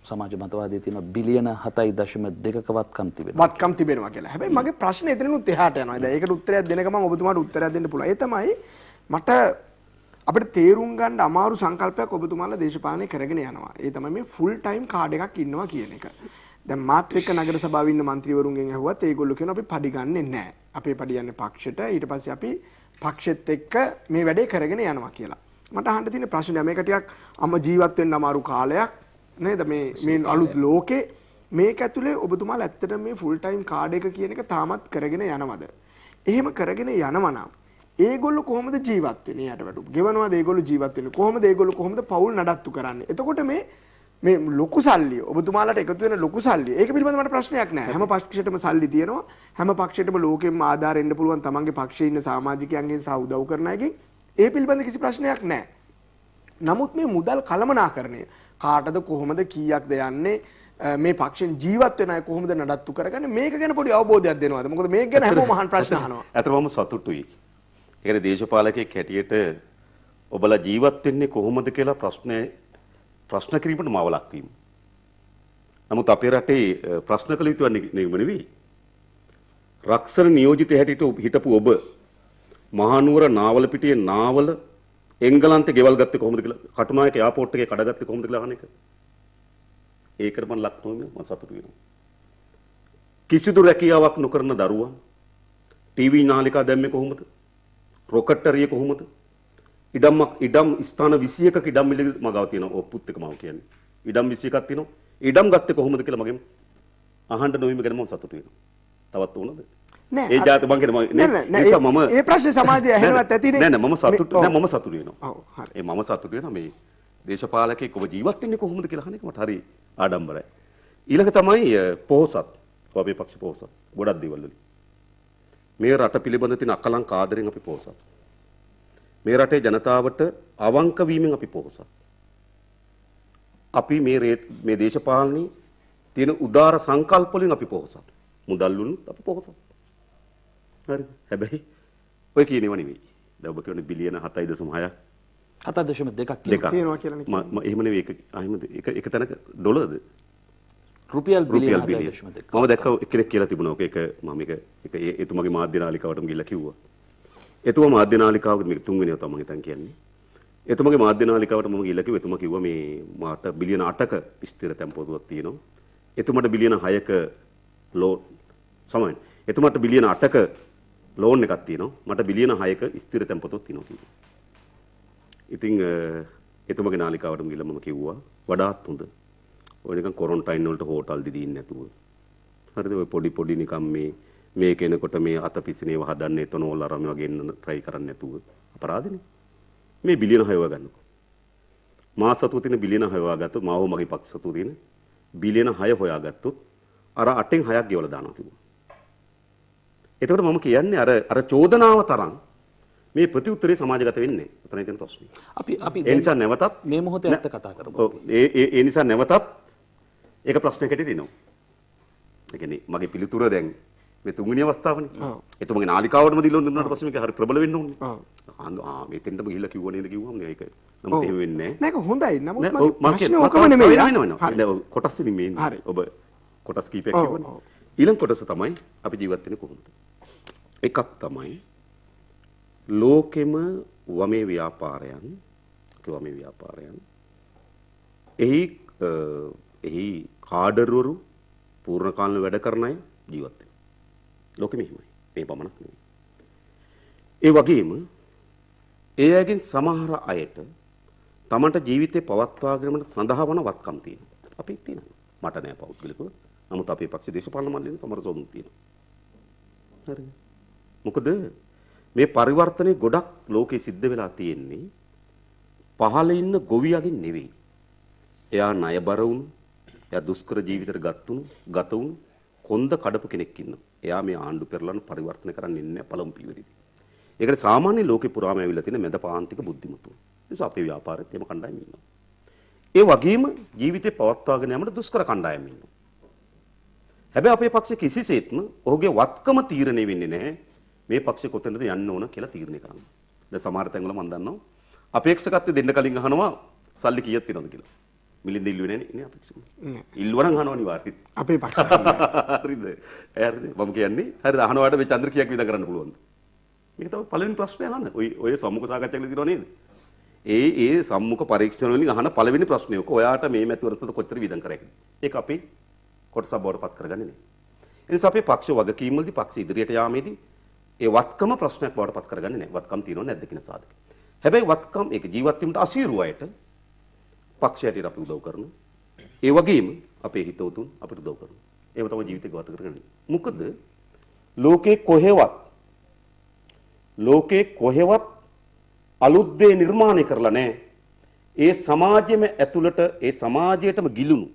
සමාජ මතවාදයේ තියෙන බිලියන 7.2ක වත්කම් තිබෙනවා. වත්කම් තිබෙනවා කියලා. හැබැයි මගේ ප්‍රශ්නේ එතනිනුත් එහාට යනවා. දැන් ඒකට උත්තරයක් දෙනකම මම ඔබතුමාට උත්තරයක් දෙන්න පුළුවන්. ඒ තමයි මට අපිට තේරුම් ගන්න අමාරු සංකල්පයක් ඔබතුමාලා දේශපාලනය කරගෙන යනවා. ඒ තමයි මේ ෆුල් ටයිම් කාඩ් එකක් ඉන්නවා කියන එක. දැන් මාත් එක්ක නගර සභාවේ ඉන්න മന്ത്രിවරුන්ගෙන් ඇහුවත් ඒගොල්ලෝ කියනවා අපි පඩි ගන්නෙ නැහැ. අපේ පඩි යන්නේ පක්ෂෙට. ඊට පස්සේ අපි පක්ෂෙත් එක්ක මේ වැඩේ කරගෙන යනවා කියලා. මට අහන්න තියෙන ප්‍රශ්නය මේක ටිකක් ජීවත් වෙන්න අමාරු කාලයක් නේද මේ අලුත් ලෝකේ මේක ඇතුලේ ඔබතුමාලා ඇත්තටම මේ ෆුල් ටයිම් කාඩ් එක කියන එක තාමත් කරගෙන යනවද? එහෙම කරගෙන යනවා නම් ඒගොල්ලෝ කොහොමද ජීවත් වෙන්නේ? යට වැටු. ගෙවනවාද ඒගොල්ලෝ ජීවත් වෙන්නේ? කොහොමද පවුල් නඩත්තු කරන්නේ? එතකොට මේ ලොකු සල්ලි ඔබතුමාලාට එකතු වෙන ලොකු සල්ලි. ඒක පිළිබඳව මට ප්‍රශ්නයක් නැහැ. හැම පක්ෂයකටම සල්ලි තියෙනවා. හැම පක්ෂයකටම ලෝකෙම ආධාර එන්න පුළුවන් තමන්ගේ පක්ෂයේ ඉන්න සමාජිකයන්ගෙන් සහ උදව් කරන අයගෙන්. ඒ පිළිබඳ කිසි ප්‍රශ්නයක් නැහැ. නමුත් මේ මුදල් කළමනාකරණය කාටද කොහොමද කීයක්ද යන්නේ මේ පක්ෂෙන් ජීවත් වෙන අය කොහොමද නඩත්තු කරගන්නේ මේක ගැන පොඩි අවබෝධයක් දෙනවද? මොකද මේක ගැන හැමෝම අහන ප්‍රශ්න අහනවා. අතරම සතුටුයි. ඒ කියන්නේ දේශපාලකයෙක් හැටියට ඔබලා ජීවත් වෙන්නේ කොහොමද කියලා ප්‍රශ්න කිරීමට මාව ලක්වීම. නමුත් අපේ රටේ ප්‍රශ්න කළ යුතු නෙවෙයි. රක්ෂණ නියෝජිත හැටියට හිටපු ඔබ මහනුවර නාවල පිටියේ නාවල එංගලන්තේ ගෙවල් ගත්තේ කොහොමද කියලා කටුනායක එයාපෝට් එකේ කඩගත්තේ කොහොමද කියලා අහන එක. ඒකට මම ලක් නොවෙන්නේ මම සතුටු වෙනවා. කිසිදු රැකියාවක් නොකරන දරුවා ටීවී නාලිකා දැම්මේ කොහොමද? රොකට් හරිය කොහොමද? ඉඩම් ස්ථාන 21ක ඉඩම් මිල මගාව තියෙනවා. ඔප්පුත් එක මම කියන්නේ. ඉඩම් 21ක් තියෙනවා. ඉඩම් ගත්තේ කොහොමද කියලා මගෙන් අහන්න නොවීම ගැන මම සතුටු වෙනවා. තවත් උනද? නෑ ඒ જાත මං කියන්නේ මම ඒ ප්‍රශ්නේ සමාජයේ ඇහෙනවත් ඇතිනේ. නෑ මම සතුටු වෙනවා. ඔව් හරි. මම සතුටු වෙනවා මේ දේශපාලකෙක් ඔබ ජීවත් වෙන්නේ කොහොමද කියලා අහන එක මට හරි ආඩම්බරයි. ඊළඟ තමයි පොහොසත්. අපේ පක්ෂ පොහොසත්. ගොඩක් දේවල් වලින්. මේ රට පිළිබඳ තියෙන අකලංක ආදරෙන් අපි පොහොසත්. මේ රටේ ජනතාවට අවංක වීමෙන් අපි පොහොසත්. අපි මේ දේශපාලනයේ තියෙන උදාර සංකල්ප වලින් අපි පොහොසත්. මුදල් වලින් අපි පොහොසත්. හරිද? හැබැයි ඔය කියනේව නෙවෙයි. දැන් ඔබ කියන්නේ බිලියන 7.6ක් 7.2ක් තියෙනවා කියලා නේ. එහෙම නෙවෙයි ඒක තැනක ඩොලර්ද? රුපියල් බිලියන බිලියන. මම දැක්ක එක්කෙනෙක් කියලා තිබුණා. ඒක මම ඒක එතුමගේ මාධ්‍ය නාලිකාවටම ගිහිල්ලා කිව්වා. එතුමා මාධ්‍ය නාලිකාවක මේක තුන්වෙනිව තමයි හිතන් කියන්නේ. එතුමගේ මාධ්‍ය නාලිකාවට මම ගිහිල්ලා කිව්වා එතුමා කිව්වා මේ මාට බිලියන 8ක ස්ථිර තැන්පතුවක් තියෙනවා. එතුමාට බිලියන 6ක ලෝන් සමහරවිට එතුමාට බිලියන 8ක ලෝන් එකක් තියෙනවා. මට බිලියන 6ක ස්ථිර තැන්පතුවක් තියෙනවා කිව්වා. ඉතින් එතුමගේ නාලිකාවටම ගිහිල්ලා මම කිව්වා වඩාත් හොඳ. ඔය නිකන් කොරන්ටයින් වලට හෝටල් දෙදින් නැතුව. හරිද? ඔය පොඩි නිකන් මේ කෙනකොට මේ අත පිසිනේව හදන්න එතනෝල් අරම වගේ එන්න try කරන්න නැතුව අපරාධනේ. මේ බිලියන 6 හොයාගන්නකො. මා සතුව තියෙන බිලියන 6 හොයාගත්තොත් මාව මගේ පක්ෂ සතුව තියෙන බිලියන 6 හොයාගත්තොත් අර 8න් 6ක් ගෙවලා දානවා කිව්වා. එතකොට මම කියන්නේ අර චෝදනාව තරම් මේ ප්‍රතිඋත්තරේ සමාජගත වෙන්නේ නැහැ. එතනයි තියෙන ප්‍රශ්නේ. අපි ඒ නිසා නැවතත් මේ මොහොතේ ඇත්ත කතා කරමු. ඔව් ඒ නිසා නැවතත් ඒක ප්‍රශ්නයකට තියෙනවා. ඒ කියන්නේ මගේ පිළිතුර දැන් මේ තුන්වෙනි අවස්ථාවනේ. එතුමගේ නාලිකාවටම දීලා දුන්නාට පස්සේ මේක හරි ප්‍රබල වෙන්න ඕනේ. මෙතෙන්ටම ගිහිල්ලා කිව්ව නේද කිව්වම මේක නමුත් එහෙම වෙන්නේ නැහැ. නේක හොඳයි. නමුත් මගේ ප්‍රශ්නේ ඔකම නෙමෙයි. වෙනවා. කොටස් ඉතින් මේ ඔබ කොටස් කීපයක් කිව්වනේ. ඊළඟ කොටස තමයි අපි ජීවත් වෙන්නේ කොහොමද? එකක් තමයි ලෝකෙම වමේ ව්‍යාපාරයන් එහි කාඩර්වරු පූර්ණ කාලීන වැඩ කරන අය ජීවත් වෙනවා. ලෝකෙම එහෙමයි. මේ පමණක් නෙවෙයි. ඒ වගේම ඒ අයගෙන් සමහර අයට තමන්ට ජීවිතේ පවත්වා ගැනීමට සඳහා වන වත්කම් තියෙනවා. අපි තියෙනවා. මට නෑ පෞද්ගලිකව. නමුත් අපේ පක්ෂ දේශපාලන මණ්ඩලයෙන් සමහර සොඳුන් තියෙනවා. හරිද? මොකද මේ පරිවර්තනයේ ගොඩක් ලෝකේ සිද්ධ වෙලා තියෙන්නේ පහළ ඉන්න ගොවියගෙන් නෙවෙයි. එයා ණයබර වුණු, එයා දුෂ්කර ජීවිතයකට ගත වුණු කොන්ද කඩපු කෙනෙක් ඉන්නවා. එයා මේ ආණ්ඩු පෙරලන පරිවර්තන කරන්න ඉන්නේ පළමු පියවරේදී. ඒකට සාමාන්‍ය ලෝකේ පුරාම ඇවිල්ලා තියෙන මෙදපාන්තික බුද්ධිමතුන්. ඒ නිසා අපේ ව්‍යාපාරෙත් එම කණ්ඩායම් ඉන්නවා. ඒ වගේම ජීවිතේ පවත්වාගෙන යාමට දුෂ්කර කණ්ඩායම් ඉන්නවා. හැබැයි අපේ පක්ෂ කිසිසේත්ම ඔහුගේ වත්කම තීරණය වෙන්නේ නැහැ. මේ පක්ෂේ කොතැනද යන්න ඕන කියලා තීරණය කරන්න. දැන් සමහර තැන්වල මම දන්නවා අපේක්ෂකත්වය දෙන්න කලින් අහනවා සල්ලි කීයක් තියෙනවද කියලා. මිලින්ද ඉල්ලුවේ නැහැ නේ අපේක්ෂක. ඉල්ලුවනම් අහනවා අනිවාර්යයෙන්. අපේ පක්ෂ. හරිද? හරිද? මම කියන්නේ හරිද අහනවාට මේ චන්ද්‍ර කීයක් විඳ කරන්න පුළුවන්ද? මේක තමයි පළවෙනි ප්‍රශ්නේ අහන. ඔය සම්මුඛ සාකච්ඡාවකදී තියෙනව නේද? ඒ සම්මුඛ පරීක්ෂණ වලින් අහන පළවෙනි ප්‍රශ්නේ ඔක ඔයාට මේ මැතිවරණයට කොච්චර වියදම් කරයිද? ඒක අපි කොටසක් බවට පත් කරගන්නේ නැහැ. ඒ නිසා අපේ පක්ෂ වගකීම් වලදී පක්ෂ ඉදිරියට යාමේදී ඒ වත්කම ප්‍රශ්නයක් බවට පත් කරගන්නේ නැහැ. වත්කම් තියෙනව නැද්ද කියන සාධක. හැබැයි වත්කම් ඒක ජීවත් වීමට අසීරු අයට පක්ෂයට අපි උදව් කරනවා. ඒ වගේම අපේ හිතවතුන් අපිට උදව් කරනවා. ඒව තමයි ජීවිතේ ගත කරගන්නේ. මොකද ලෝකේ කොහෙවත් අලුත් දේ නිර්මාණය කරලා නැහැ. ඒ සමාජෙම ඇතුළට ඒ සමාජයටම ගිලුණු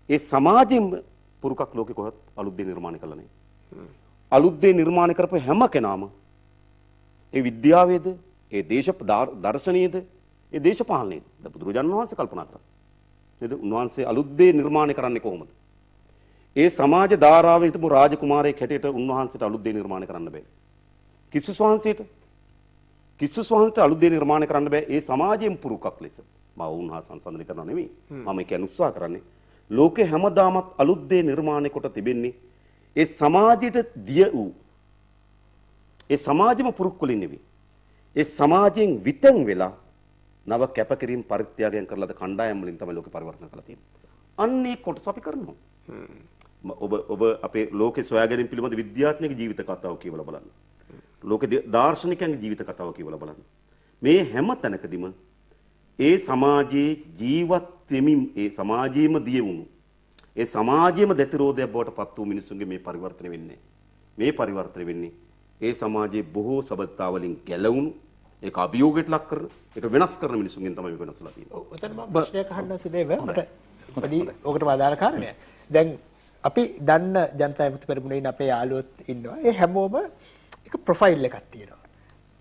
ඒ සමාජෙම පුරුකක් ලෝකේ කොහෙවත් අලුත් දේ නිර්මාණය කරලා නැහැ. අලුත් දේ නිර්මාණය කරපු හැම කෙනාම ඒ විද්‍යාවේද ඒ දර්ශනීයද ඒ දේශපාලනයේද බුදුරජාණන් වහන්සේ කල්පනා කරා. නේද? උන්වහන්සේ අලුත් දේ නිර්මාණය කරන්නේ කොහොමද? ඒ සමාජ ධාරාවේ හිටපු රාජකුමාරයෙක් හැටියට උන්වහන්සේට අලුත් දේ නිර්මාණය කරන්න බෑ. කිස්සුස් වහන්සේට අලුත් දේ නිර්මාණය කරන්න බෑ. ඒ සමාජයෙන් පුරුකක් ලෙස. මම උන්වහන්සේ සංසන්දනය කරනවා නෙමෙයි. මම කියන්නේ උත්සාහ කරන්නේ ලෝකේ හැමදාමත් අලුත් දේ නිර්මාණය කොට තිබෙන්නේ ඒ සමාජයට දිය වූ ඒ සමාජෙම පුරුක් වලින් නෙවෙයි. ඒ සමාජයෙන් විතං වෙලා නව කැපකිරීම පරිත්‍යාගයන් කරලාද කණ්ඩායම් වලින් තමයි ලෝකේ පරිවර්තන කරලා තියෙන්නේ. අන්නේ කොටස අපි කරනවා. ඔබ අපේ ලෝකේ සොයා ගැනීම පිළිබඳ විද්‍යාඥයෙකුගේ ජීවිත කතාව කියවලා බලන්න. ලෝකේ දාර්ශනිකයන්ගේ ජීවිත කතාව කියවලා බලන්න. මේ හැම තැනකදීම ඒ සමාජයේ ජීවත් වෙමින් ඒ සමාජයේම දිය වුණු ඒ සමාජයේම දැතිරෝධයක් බවට පත් වූ මිනිසුන්ගේ මේ පරිවර්තන වෙන්නේ. මේ පරිවර්තන වෙන්නේ ඒ සමාජයේ බොහෝ සබඳතාවලින් ගැලවුණු ඒක අභියෝගයට ලක් කරන ඒක වෙනස් කරන මිනිසුන්ගෙන් තමයි මේක වෙනස්ලා තියෙන්නේ. ඔව් ඔතන මම ප්‍රශ්නයක් අහන්න සිදේව මට පොඩි ඔකට ආදාළ කාරණයක්. දැන් අපි දන්න ජනතා විමුක්ති පෙරමුණේ අපේ යාළුවොත් ඉන්නවා. ඒ හැමෝම එක ප්‍රොෆයිල් එකක් තියෙනවා.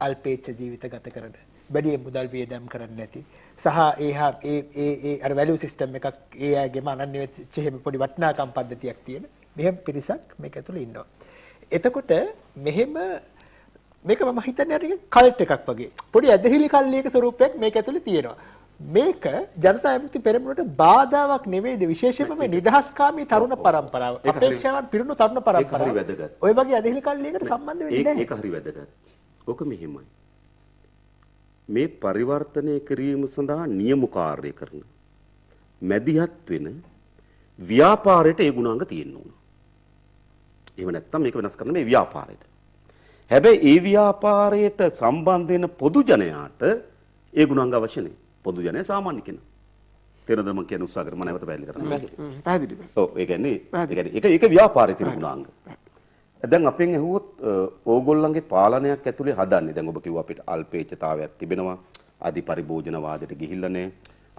අල්පේච්ඡ ජීවිත ගත කරන, වැඩි මුදල් වියදම් කරන්නේ නැති සහ ඒ අර වැලියු සිස්ටම් එකක් ඒ අයගේම අනන්‍ය වෙච්ච හැම පොඩි වටිනාකම් පද්ධතියක් තියෙන මෙහෙම පිරිසක් මේක ඇතුළේ ඉන්නවා. එතකොට මෙහෙම මේක මම හිතන්නේ අර කල්ට් එකක් වගේ. පොඩි ඇදහිලි කල්ලියක ස්වරූපයක් මේක ඇතුළේ තියෙනවා. මේක ජනතා විමුක්ති පෙරමුණට බාධාවක් නෙවෙයිද විශේෂයෙන්ම මේ නිදහස්කාමී තරුණ පරම්පරාව අපේක්ෂාවන් පිරුණු තරුණ පරම්පරාව ඔය වගේ ඇදහිලි කල්ලියකට සම්බන්ධ වෙන්නේ නැහැ. ඒක හරි වැදගත්. ඔක මෙහෙමයි. මේ පරිවර්තනය කිරීම සඳහා නියම කාර්ය කරන මැදිහත් වෙන ව්‍යාපාරයට ඒ ගුණාංග තියෙන්න ඕන. එහෙම නැත්නම් මේක වෙනස් කරන්න මේ ව්‍යාපාරයට. හැබැයි ඒ ව්‍යාපාරයට සම්බන්ධ වෙන පොදු ජනයාට ඒ ගුණාංග අවශ්‍ය නැහැ. පොදු ජනයා සාමාන්‍ය කෙනා. තේරෙනවද මම කියන උත්සාහ කරේ මම නැවත පැහැදිලි කරන්න. පැහැදිලි. ඔව් ඒ කියන්නේ ඒක ව්‍යාපාරයේ තියෙන ගුණාංග. දැන් අපෙන් ඇහුවොත් ඕගොල්ලන්ගේ පාලනයක් ඇතුලේ හදන්නේ දැන් ඔබ කිව්වා අපිට අල්පේච්ඡතාවයක් තිබෙනවා ආදි පරිභෝජනවාදයට ගිහිල්ලා නැහැ.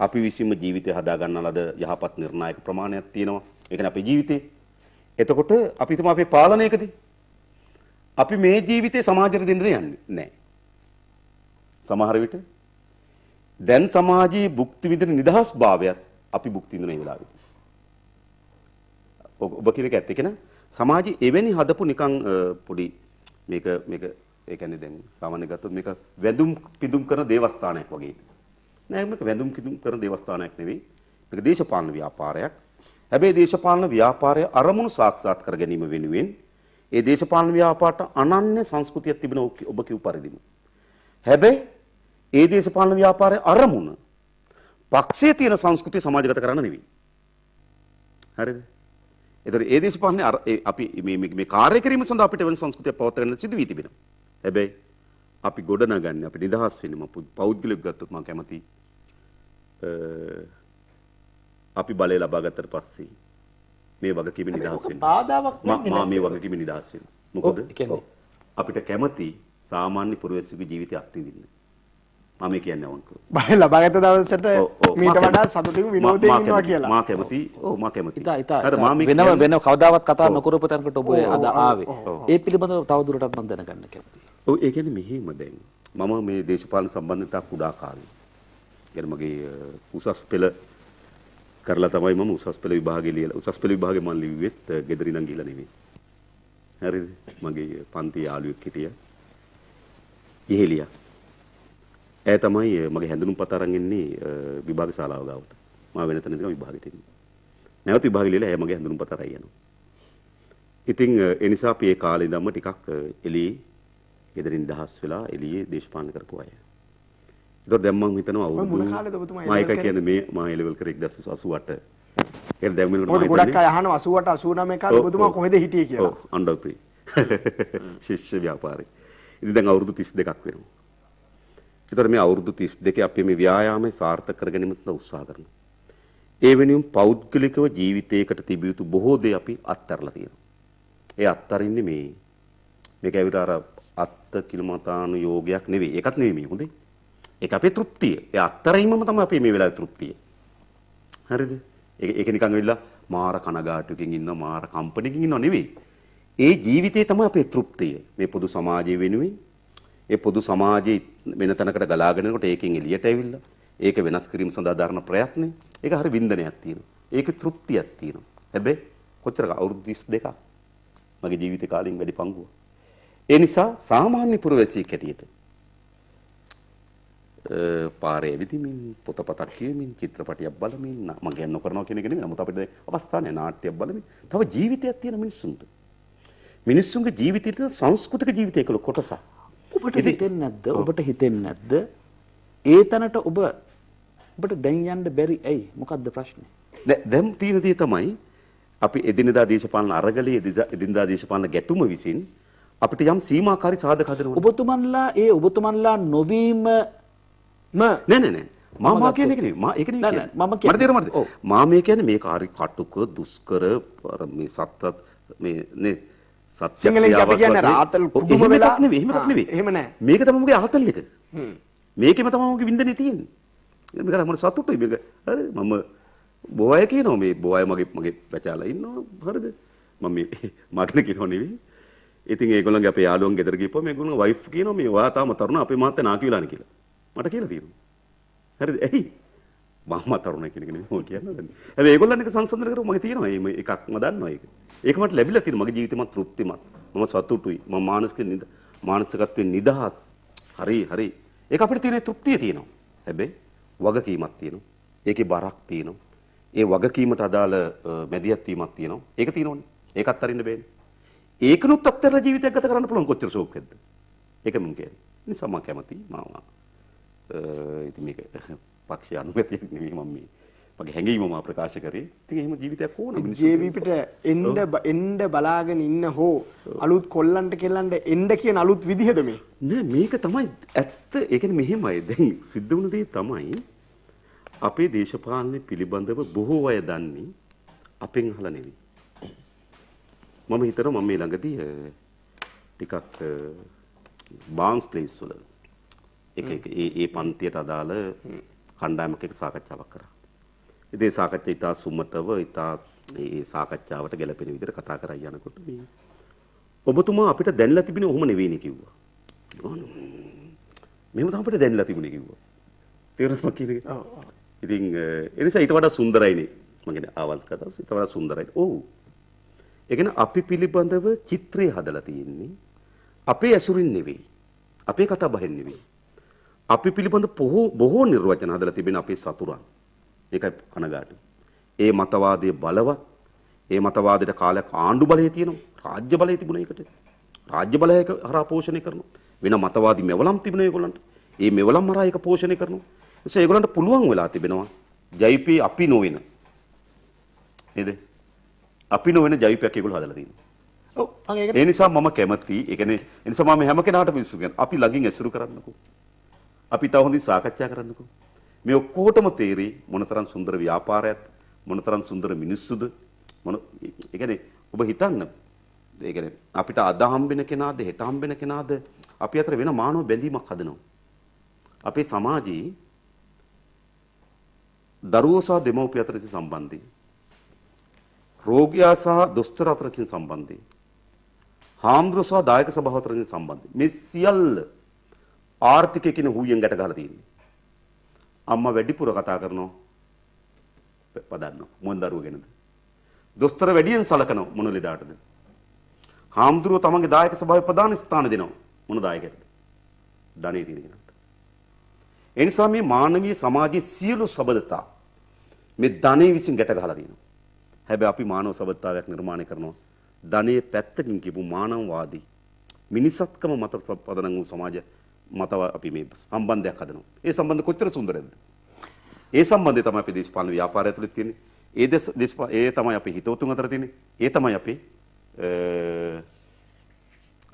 අපි විසින්ම ජීවිතය හදා ගන්න ලද යහපත් නිර්ණායක ප්‍රමාණයක් තියෙනවා. ඒ කියන්නේ අපේ ජීවිතේ. එතකොට අපි හිතමු අපේ පාලනයකදී අපි මේ ජීවිතේ සමාජයට දෙන්න යන්නේ නැහැ. සමහර විට දැන් සමාජයේ භුක්ති විඳින නිදහස් භාවයත් අපි භුක්ති විඳින මේ වෙලාවේ. ඔබ කියන එක ඇත්ත. ඒ කියන්නේ සමාජයේ එවැනි හදපු නිකන් පොඩි මේක ඒ කියන්නේ දැන් සාමාන්‍ය ගත්තොත් මේක වැඳුම් පිදුම් කරන දේවස්ථානයක් වගේ. නෑ මේක වැඳුම් පිදුම් කරන දේවස්ථානයක් නෙවෙයි. මේක දේශපාලන ව්‍යාපාරයක්. හැබැයි දේශපාලන ව්‍යාපාරය අරමුණු සාක්ෂාත් කර ගැනීම වෙනුවෙන් ඒ දේශපාලන ව්‍යාපාරට අනන්‍ය සංස්කෘතියක් තිබෙන ඔබ කිව් පරිදිම. හැබැයි ඒ දේශපාලන ව්‍යාපාරයේ අරමුණ පක්ෂයේ තියෙන සංස්කෘතිය සමාජගත කරන්න නෙවෙයි. හරිද? ඒතර ඒ දේශපාලනේ අපි මේ කාර්ය කිරීම සඳහා අපිට වෙන සංස්කෘතියක් පවත්වාගෙන සිදු වී තිබෙනවා. හැබැයි අපි ගොඩනගන්නේ අපි නිදහස් වෙන්නේ මම පෞද්ගලික ගත්තොත් මම කැමති අපි බලය ලබා ගත්තට පස්සේ මේ වගකීම නිදහස් වෙන්න. බාධාවක් මම මේ වගකීම නිදහස් වෙන්න. මොකද අපිට කැමති සාමාන්‍ය පුරවැසියෙකුගේ ජීවිතය අත්විඳින්න. මම කියන්නේ වන්ක. බලය ලබාගත් දවසට මීට වඩා සතුටින් විනෝදයෙන් ඉන්නවා කියලා. මා කැමති. ඔව් මා කැමති. වෙනව කවදාවත් කතා නොකරපු තැනකට ඔබ අද ආවේ. ඒ පිළිබඳව තවදුරටත් මම දැනගන්න කැමතියි. ඔව් ඒ කියන්නේ මෙහිම දැන් මම මේ දේශපාලන සම්බන්ධතා කුඩා කාලේ. يعني මගේ උසස් පෙළ කරලා තමයි මම උසස් පෙළ විභාගෙ ලියලා උසස් පෙළ විභාගෙ මම ලිව්වෙත් ගෙදර ඉඳන් ගිහලා නෙමෙයි. හරිද? මගේ පන්ති යාළුවෙක් හිටියා. ඉහෙලියා. ඒ තමයි මගේ හැඳුනුම්පත අරන් ඉන්නේ විභාග ශාලාව ගාවට. මම වෙන තැනක විභාගෙට ඉන්නේ. නැවත විභාගෙ ලියලා එයා මගේ හැඳුනුම්පත අරන් යනවා. ඉතින් ඒ නිසා අපි ඒ කාලේ ඉඳන්ම ටිකක් එළියේ ගෙදරින් දහස් වෙලා එළියේ දේශපාලන කරපු අය. ඒතකොට දැන් මම හිතනවා අවුරුදු මොන කාලේද ඔබතුමා මම ඒක කියන්නේ මේ මම ඒ ලෙවල් කරේ 1988. ඒක දැන් වෙනකොට මොකද ගොඩක් අය අහනවා 88 89 කාලේ ඔබතුමා කොහෙද හිටියේ කියලා. ඔව් අඬපේ. ශිෂ්‍ය ව්‍යාපාරේ. ඉතින් දැන් අවුරුදු 32ක් වෙනවා. ඒතර මේ අවුරුදු 32 අපි මේ ව්‍යායාමයේ සාර්ථක කර ගැනීමට උත්සාහ කරනවා. ඒ වෙනුවෙන් පෞද්ගලිකව ජීවිතයකට තිබිය යුතු බොහෝ දේ අපි අත්හැරලා තියෙනවා. ඒ අත්හරින්නේ මේක ඇවිත් අර අත්ත කිලමතාන යෝගයක් නෙවෙයි. ඒකත් නෙවෙයි මේ හොඳේ. ඒක අපේ තෘප්තිය. ඒ අත්හැරීමම තමයි අපි මේ වෙලාවේ තෘප්තිය. හරිද? ඒක නිකන් වෙලා මාර කනගාටුවකින් ඉන්න මාර කම්පණයකින් ඉන්නව නෙවෙයි. ඒ ජීවිතේ තමයි අපේ තෘප්තිය. මේ පොදු සමාජය වෙනුවෙන් ඒ පොදු සමාජයේ වෙන තැනකට ගලාගෙන යනකොට ඒකෙන් එළියට ඇවිල්ලා ඒක වෙනස් කිරීම සඳහා දරන ප්‍රයත්නේ ඒක හරි වින්දනයක් තියෙනවා. ඒකේ තෘප්තියක් තියෙනවා. හැබැයි කොච්චර අවුරුදු 32ක් මගේ ජීවිත කාලෙන් වැඩි පංගුව. ඒ නිසා සාමාන්‍ය පුරවැසියෙක් හැටියට පාරේ ඇවිදිමින් පොතපතක් කියමින් චිත්‍රපටියක් බලමින් මම ගැන නොකරනවා කියන එක නෙමෙයි. නමුත් අපිට අවස්ථානේ නාට්‍යයක් බලමින් තව ජීවිතයක් තියෙන මිනිස්සුන්ට මිනිස්සුන්ගේ ජීවිතයේ සංස්කෘතික ජීවිතයක කොටසක් ඔබට හිතෙන්නේ නැද්ද? ඔබට හිතෙන්නේ නැද්ද? ඒ තැනට ඔබට දැන් යන්න බැරි ඇයි? මොකද්ද ප්‍රශ්නේ? දැන් තියෙන දේ තමයි අපි එදිනදා දේශපාලන අරගලයේ එදිනදා දේශපාලන ගැටුම විසින් අපිට යම් සීමාකාරී සාධක හදනවා. ඔබතුමන්ලා නොවීම නෑ. මා කියන එක නෙවෙයි. මා ඒක නෙවෙයි කියන්නේ. මම කියන්නේ. මා මේ කියන්නේ මේක හරි කටුක දුෂ්කර මේ සත්‍යත් මේ නේ සත්‍ය සිංහලෙන් අපි කියන්නේ රාතල් කුඩුම වෙලා නෙවෙයි. එහෙම නෑ. මේක තමයි මගේ ආතල් එක. මේකෙම තමයි මගේ වින්දනේ තියෙන්නේ. මේක තමයි සතුටුයි මේක. හරි මම බොය කියනවා මේ බොය මගේ පැචාලා ඉන්නවා. හරිද? මම මේ මගන කියනවා නෙවෙයි. ඉතින් ඒගොල්ලන්ගේ අපේ යාළුවන් ගෙදර ගිහපුවා මේගොල්ලෝ වයිෆ් කියනවා මේ ඔයා තාම තරුණ අපේ මාත්‍යා නාකි වෙලානේ කියලා. මට කියලා තියෙනවා. හරිද? ඇයි? මම තරුණ කෙනෙක් නෙමෙයි මොකද කියන්නේ. හැබැයි ඒගොල්ලන් එක සංසන්දනය කරපුවා මගේ තියෙනවා. මේ එකක්ම දන්නවා ඒක. ඒක මට ලැබිලා තියෙනවා. මගේ ජීවිතේ මම තෘප්තිමත්. මම සතුටුයි. මම මානසිකත්වයෙන් නිදහස්. හරි. ඒක අපිට තියෙන තෘප්තිය තියෙනවා. හැබැයි වගකීමක් තියෙනවා. ඒකේ බරක් තියෙනවා. ඒ වගකීමට අදාළ මැදිහත් වීමක් තියෙනවා. ඒක තියෙනවනේ. ඒකත් අරින්න බෑනේ. ඒකනොත් අත්තර ජීවිතයක් ගත කරන්න පුළුවන් කොච්චර ෂෝක්ද. ඒක මම කියන්නේ. නිසා මම කැමතියි මාව. ඉතින් මේක පක්ෂ අනුගතියක් නෙවෙයි මම මේ මගේ හැඟීම මම ප්‍රකාශ කරේ. ඉතින් එහෙම ජීවිතයක් ඕන මිනිස්සුන්ට. ජේවිපිට එන්න බලාගෙන ඉන්න හෝ අලුත් කොල්ලන්ට කෙල්ලන්ට එන්න කියන අලුත් විදිහද මේ? නෑ මේක තමයි ඇත්ත. ඒ කියන්නේ මෙහෙමයි. දැන් සිද්ධ වුණ දේ තමයි අපේ දේශපාලන පිළිබඳව බොහෝ අය දන්නේ අපෙන් අහලා නෙවෙයි. මම හිතනවා මම මේ ළඟදී ටිකක් බාන්ස් ප්ලේස් වල ඒ පන්තියට අදාළ කණ්ඩායමක එක්ක සාකච්ඡාවක් කරා. ඉතින් ඒ සාකච්ඡාව ඉතා සුමටව ඉතා ඒ සාකච්ඡාවට ගැලපෙන විදිහට කතා කරා යනකොට මේ ඔබතුමා අපිට දැනලා තිබුණේ ඔහොම නෙවෙයිනේ කිව්වා. මෙහෙම තමයි අපිට දැනලා තිබුණේ කිව්වා. තේරුණා කියන්නේ? ඔව්. ඉතින් ඒ නිසා ඊට වඩා සුන්දරයිනේ. මම කියන්නේ ආවල් කතාව ඊට වඩා සුන්දරයි. ඔව්. ඒ කියන්නේ අපි පිළිබඳව චිත්‍රය හදලා තියෙන්නේ අපේ ඇසුරින් නෙවෙයි. අපේ කතා බහෙන් නෙවෙයි. අපි පිළිබඳ බොහෝ නිර්වචන හදලා තිබෙන අපේ සතුරන්. ඒකයි කනගාටු. ඒ මතවාදයේ බලවත් ඒ මතවාදයට කාලයක් ආණ්ඩු බලය තියෙනවා. රාජ්‍ය බලය තිබුණා ඒකට. රාජ්‍ය බලය හරහා පෝෂණය කරනවා. වෙන මතවාදී මෙවලම් තිබුණා ඒගොල්ලන්ට. ඒ මෙවලම් හරහා ඒක පෝෂණය කරනවා. ඒ ඒගොල්ලන්ට පුළුවන් වෙලා තිබෙනවා ජයිපී අපි නොවන. නේද? අපි නොවන ජයිපීයක් ඒගොල්ලෝ හදලා තියෙනවා. ඔව් මම ඒක ඒ නිසා මම කැමතියි. ඒ කියන්නේ ඒ නිසා මම හැම කෙනාටම විශ්වාස කරනවා. අපි ළඟින් ඇසුරු කරන්නකෝ. අපි තව හොඳින් සාකච්ඡා කරන්නකෝ. මේ ඔක්කොටම තේරෙයි මොනතරම් සුන්දර ව්‍යාපාරයක් මොනතරම් සුන්දර මිනිස්සුද ඒ කියන්නේ ඔබ හිතන්න ඒ කියන්නේ අපිට අද හම්බෙන කෙනාද හෙට හම්බෙන කෙනාද අපි අතර වෙන මානව බැඳීමක් හදනවා. අපේ සමාජයේ දරුවෝ සහ දෙමව්පිය අතර තියෙන සම්බන්ධය රෝගියා සහ දොස්තර අතර තියෙන සම්බන්ධය හාමුදුරුවෝ සහ දායක සභාව අතර තියෙන සම්බන්ධය මේ සියල්ල ආර්ථිකය කියන හුයෙන් ගැට ගහලා තියෙන්නේ. අම්මා වැඩිපුර කතා කරනවා පදන්න මොන දරුවෝ ගැනද? දොස්තර වැඩියෙන් සලකනවා මොන ලෙඩටද? හාමුදුරුවෝ තමන්ගේ දායක සභාවේ ප්‍රධාන ස්ථාන දෙනවා මොන දායකයටද? ධනෙ තියෙන කෙනාට. ඒ නිසා මේ මානවීය සමාජයේ සියලු සබඳතා මේ ධනෙ විසින් ගැට ගහලා තියෙනවා. හැබැයි අපි මානව සබඳතාවයක් නිර්මාණය කරනවා ධනෙ පැත්තකින් කියපු මානවවාදී මිනිසත්කම මත පදනම් වූ සමාජ මතව අපි මේ සම්බන්ධයක් හදනවා. ඒ සම්බන්ධ කොච්චර සුන්දරද? ඒ සම්බන්ධය තමයි අපි දේශපාලන ව්‍යාපාරය ඇතුළේ තියෙන්නේ. ඒ තමයි අපි හිතවතුන් අතර තියෙන්නේ. ඒ තමයි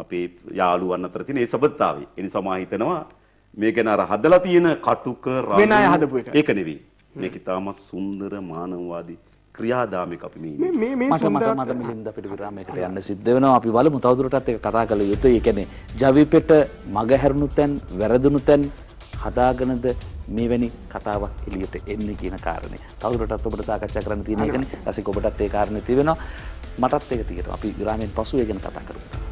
අපේ යාළුවන් අතර තියෙන ඒ සබඳතාවය. ඒ නිසා මා හිතනවා මේ ගැන අර හදලා තියෙන කටුක වෙන අය හදපු එක. ඒක නෙවෙයි. මේක තාම සුන්දර මානවවාදී ක්‍රියාදාමයක අපි මේ මට මිලින්ද අපිට විරාමයකට යන්න සිද්ධ වෙනවා. අපි බලමු තවදුරටත් ඒක කතා කළ යුතුයි. ඒ කියන්නේ ජවිපෙට මගහැරුණු තැන් වැරදුණු තැන් හදාගෙනද මෙවැනි කතාවක් එළියට එන්නේ කියන කාරණේ. තවදුරටත් ඔබට සාකච්ඡා කරන්න තියෙන එකනේ. රසික ඔබටත් ඒ කාරණේ තියෙනවා. මටත් ඒක තියෙනවා. අපි විරාමයෙන් පසු ඒ ගැන කතා කරමු.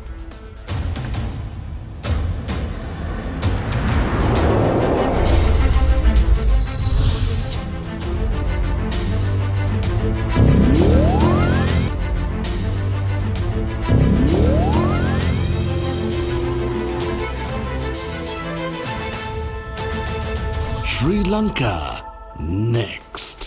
Sri Lanka Next.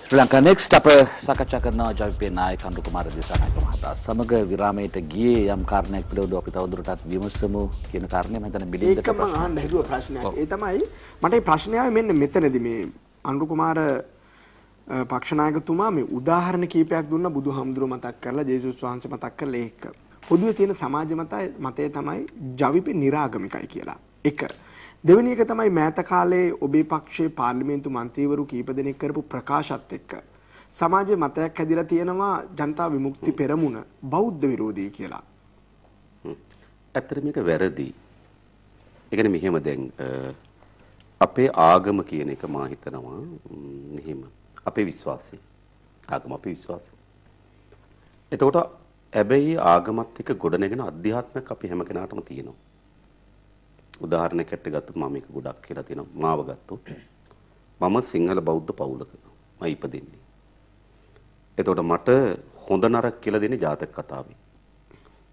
ශ්‍රී ලංකා නෙක්ස්ට් අප සාකච්ඡා කරනවා ජවිපේ නායක අනුර කුමාර දිසානායක මහතා සමග විරාමයට ගියේ යම් කාරණයක් පිළිබඳව අපි තවදුරටත් විමසමු කියන කාරණය මම හිතන්නේ බිලින්දට ඒක මම අහන්න හිතුව ප්‍රශ්නයක්. ඒ තමයි මට මේ ප්‍රශ්නය ආවේ මෙන්න මෙතනදී මේ අනුර කුමාර පක්ෂ නායකතුමා මේ උදාහරණ කීපයක් දුන්නා බුදුහාමුදුරුවෝ මතක් කරලා ජේසුස් වහන්සේ මතක් කරලා ඒක. පොදුවේ තියෙන සමාජ මතය තමයි ජවිපේ निराගමිකයි කියලා. එක දෙවෙනි එක තමයි මෑත කාලේ ඔබේ පක්ෂයේ පාර්ලිමේන්තු මන්ත්‍රීවරු කීප දෙනෙක් කරපු ප්‍රකාශات එක්ක සමාජයේ මතයක් හැදිලා තියෙනවා ජනතා විමුක්ති පෙරමුණ බෞද්ධ විරෝධී කියලා. ඇත්තට මේක වැරදි. ඒ කියන්නේ මෙහෙම දැන් අපේ ආගම කියන එක මා හිතනවා මෙහෙම අපේ විශ්වාසය. ආගම අපේ විශ්වාසය. එතකොට හැබැයි ආගමත් එක්ක ගොඩනැගෙන අධ්‍යාත්මයක් අපි හැම කෙනාටම තියෙනවා. උදාහරණයකට ගත්තොත් මම මේක ගොඩක් කියලා තියෙනවා. මාව ගත්තොත් මම සිංහල බෞද්ධ පවුලක මම ඉපදෙන්නේ. එතකොට මට හොඳ නරක කියලා දෙන්නේ ජාතක කතාවේ.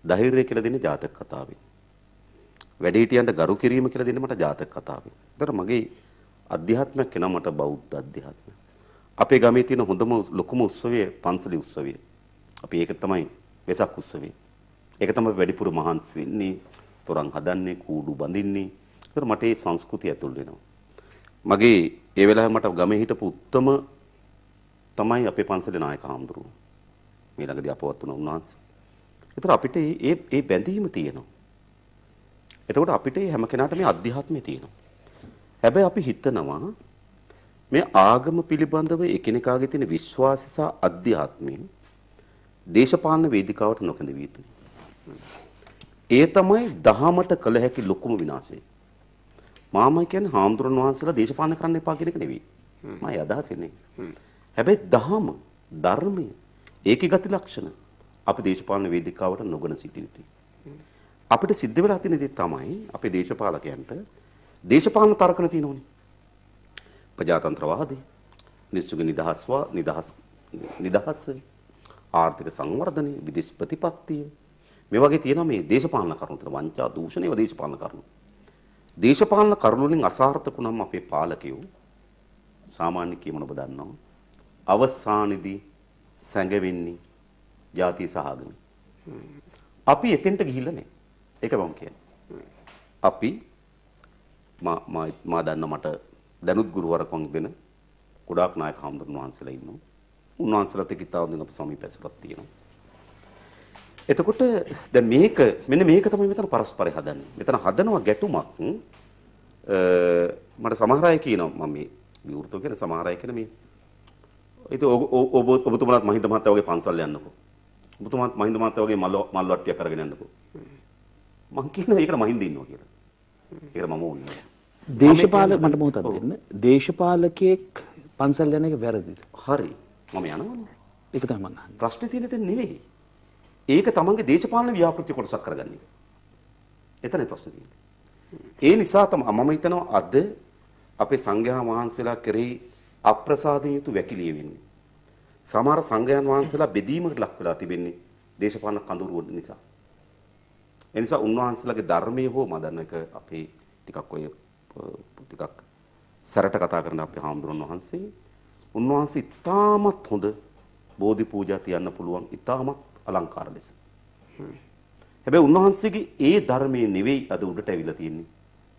ධෛර්යය කියලා දෙන්නේ ජාතක කතාවේ. වැඩිහිටියන්ට ගරු කිරීම කියලා දෙන්නේ මට ජාතක කතාවේ. ඒතර මගේ අධ්‍යාත්මයක් කෙනා මට බෞද්ධ අධ්‍යාත්මය. අපේ ගමේ තියෙන හොඳම ලොකුම උත්සවය පන්සලේ උත්සවය. අපි ඒක තමයි වෙසක් උත්සවය. ඒක තමයි වැඩිපුර මහන්සි වෙන්නේ. තොරන් හදන්නේ, කූඩු බඳින්නේ. ඒකට මට ඒ සංස්කෘතිය ඇතුල් වෙනවා. මගේ ඒ වෙලාවේ මට ගමේ හිටපු උත්තම තමයි අපේ පන්සලේ නායක හාමුදුරුවෝ. මේ ළඟදී අපවත් වුණ උන්වහන්සේ. ඒතර අපිට මේ බැඳීම තියෙනවා. එතකොට අපිට හැම කෙනාටම මේ අධ්‍යාත්මය තියෙනවා. හැබැයි අපි හිතනවා මේ ආගම පිළිබඳව එකිනෙකාගේ තියෙන විශ්වාසය සහ අධ්‍යාත්මය දේශපාලන වේදිකාවට නොකැඳවිය යුතුයි. ඒ තමයි දහමට කළ හැකි ලොකුම විනාශය. මාමයි කියන්නේ හාමුදුරන් වහන්සේලා දේශපාලන කරන්න එපා කියන එක නෙවෙයි. මම ඒ අදහස් ඉන්නේ. හැබැයි දහම, ධර්මය, ඒකේ ගති ලක්ෂණ අපි දේශපාලන වේදිකාවට නොගෙන සිටිය යුතුයි. අපිට සිද්ධ වෙලා තියෙන දේ තමයි අපේ දේශපාලකයන්ට දේශපාලන තර්කන තියෙනවනේ. ප්‍රජාතන්ත්‍රවාදී, නිස්සුගේ නිදහස්, ආර්ථික සංවර්ධනය, විදේශ ප්‍රතිපත්තිය මේ වගේ තියෙනවා මේ දේශපාලන කරුණු තියෙන වංචා දූෂණ ඒවා දේශපාලන කරුණු. දේශපාලන කරුණු වලින් අසාර්ථක වුණාම අපේ පාලකයෝ සාමාන්‍ය කියමන ඔබ දන්නවා අවසානයේදී සැඟවෙන්නේ ජාතිය සහගමයි. අපි එතෙන්ට ගිහිල්ලා නැහැ. ඒක මම කියන්නේ. අපි මා දන්න මට දැනුත් ගුරුවරකම් දෙන ගොඩාක් නායක හාමුදුරුවෝ වහන්සේලා ඉන්නවා. උන්වහන්සේලාත් එක්ක ඉතාලෙන් අපි සමීපැසලක් තියෙනවා. එතකොට දැන් මෙන්න මේක තමයි මෙතන පරස්පරය හදන්නේ. මෙතන හදනවා ගැටුමක්. මට සමහර අය කියනවා මම මේ විවෘතව කියන සමහර අය කියන මේ ඒක ඔබතුමාත් මහින්ද මහත්තයා වගේ පන්සල් යන්නකෝ. ඔබතුමාත් මහින්ද මහත්තයා වගේ මල් වට්ටියක් කරගෙන යන්නකෝ. මං කියනවා ඒකට මහින්ද ඉන්නවා කියලා. ඒකට මම ඕනේ. දේශපාලක මට මොහොතක් දෙන්න. දේශපාලකයෙක් පන්සල් යන එක වැරදිද? හරි. මම යනවනේ. ඒක තමයි මම අහන්නේ. ප්‍රශ්නේ තියෙන තැන නෙවෙයි. ඒක තමන්ගේ දේශපාලන ව්‍යාපෘති කොටසක් කරගන්න එක. එතනයි ප්‍රශ්නේ තියෙන්නේ. ඒ නිසා තමයි මම හිතනවා අද අපේ සංඝයා වහන්සේලා කෙරෙහි අප්‍රසාදයෙන් යුතු වැකිලිය වෙන්නේ. සමහර සංඝයාන් වහන්සේලා බෙදීමකට ලක් වෙලා තිබෙන්නේ දේශපාලන කඳවුරු නිසා. ඒ නිසා උන්වහන්සේලාගේ ධර්මයේ හෝ මම දන්න එක අපේ ටිකක් සරට කතා කරන අපේ හාමුදුරන් වහන්සේ උන්වහන්සේ ඉතාමත් හොඳ බෝධි පූජා තියන්න පුළුවන් ඉතාමත් අලංකාර ලෙස. හැබැයි උන්වහන්සේගේ ඒ ධර්මයේ නෙවෙයි අද උඩට ඇවිල්ලා තියෙන්නේ.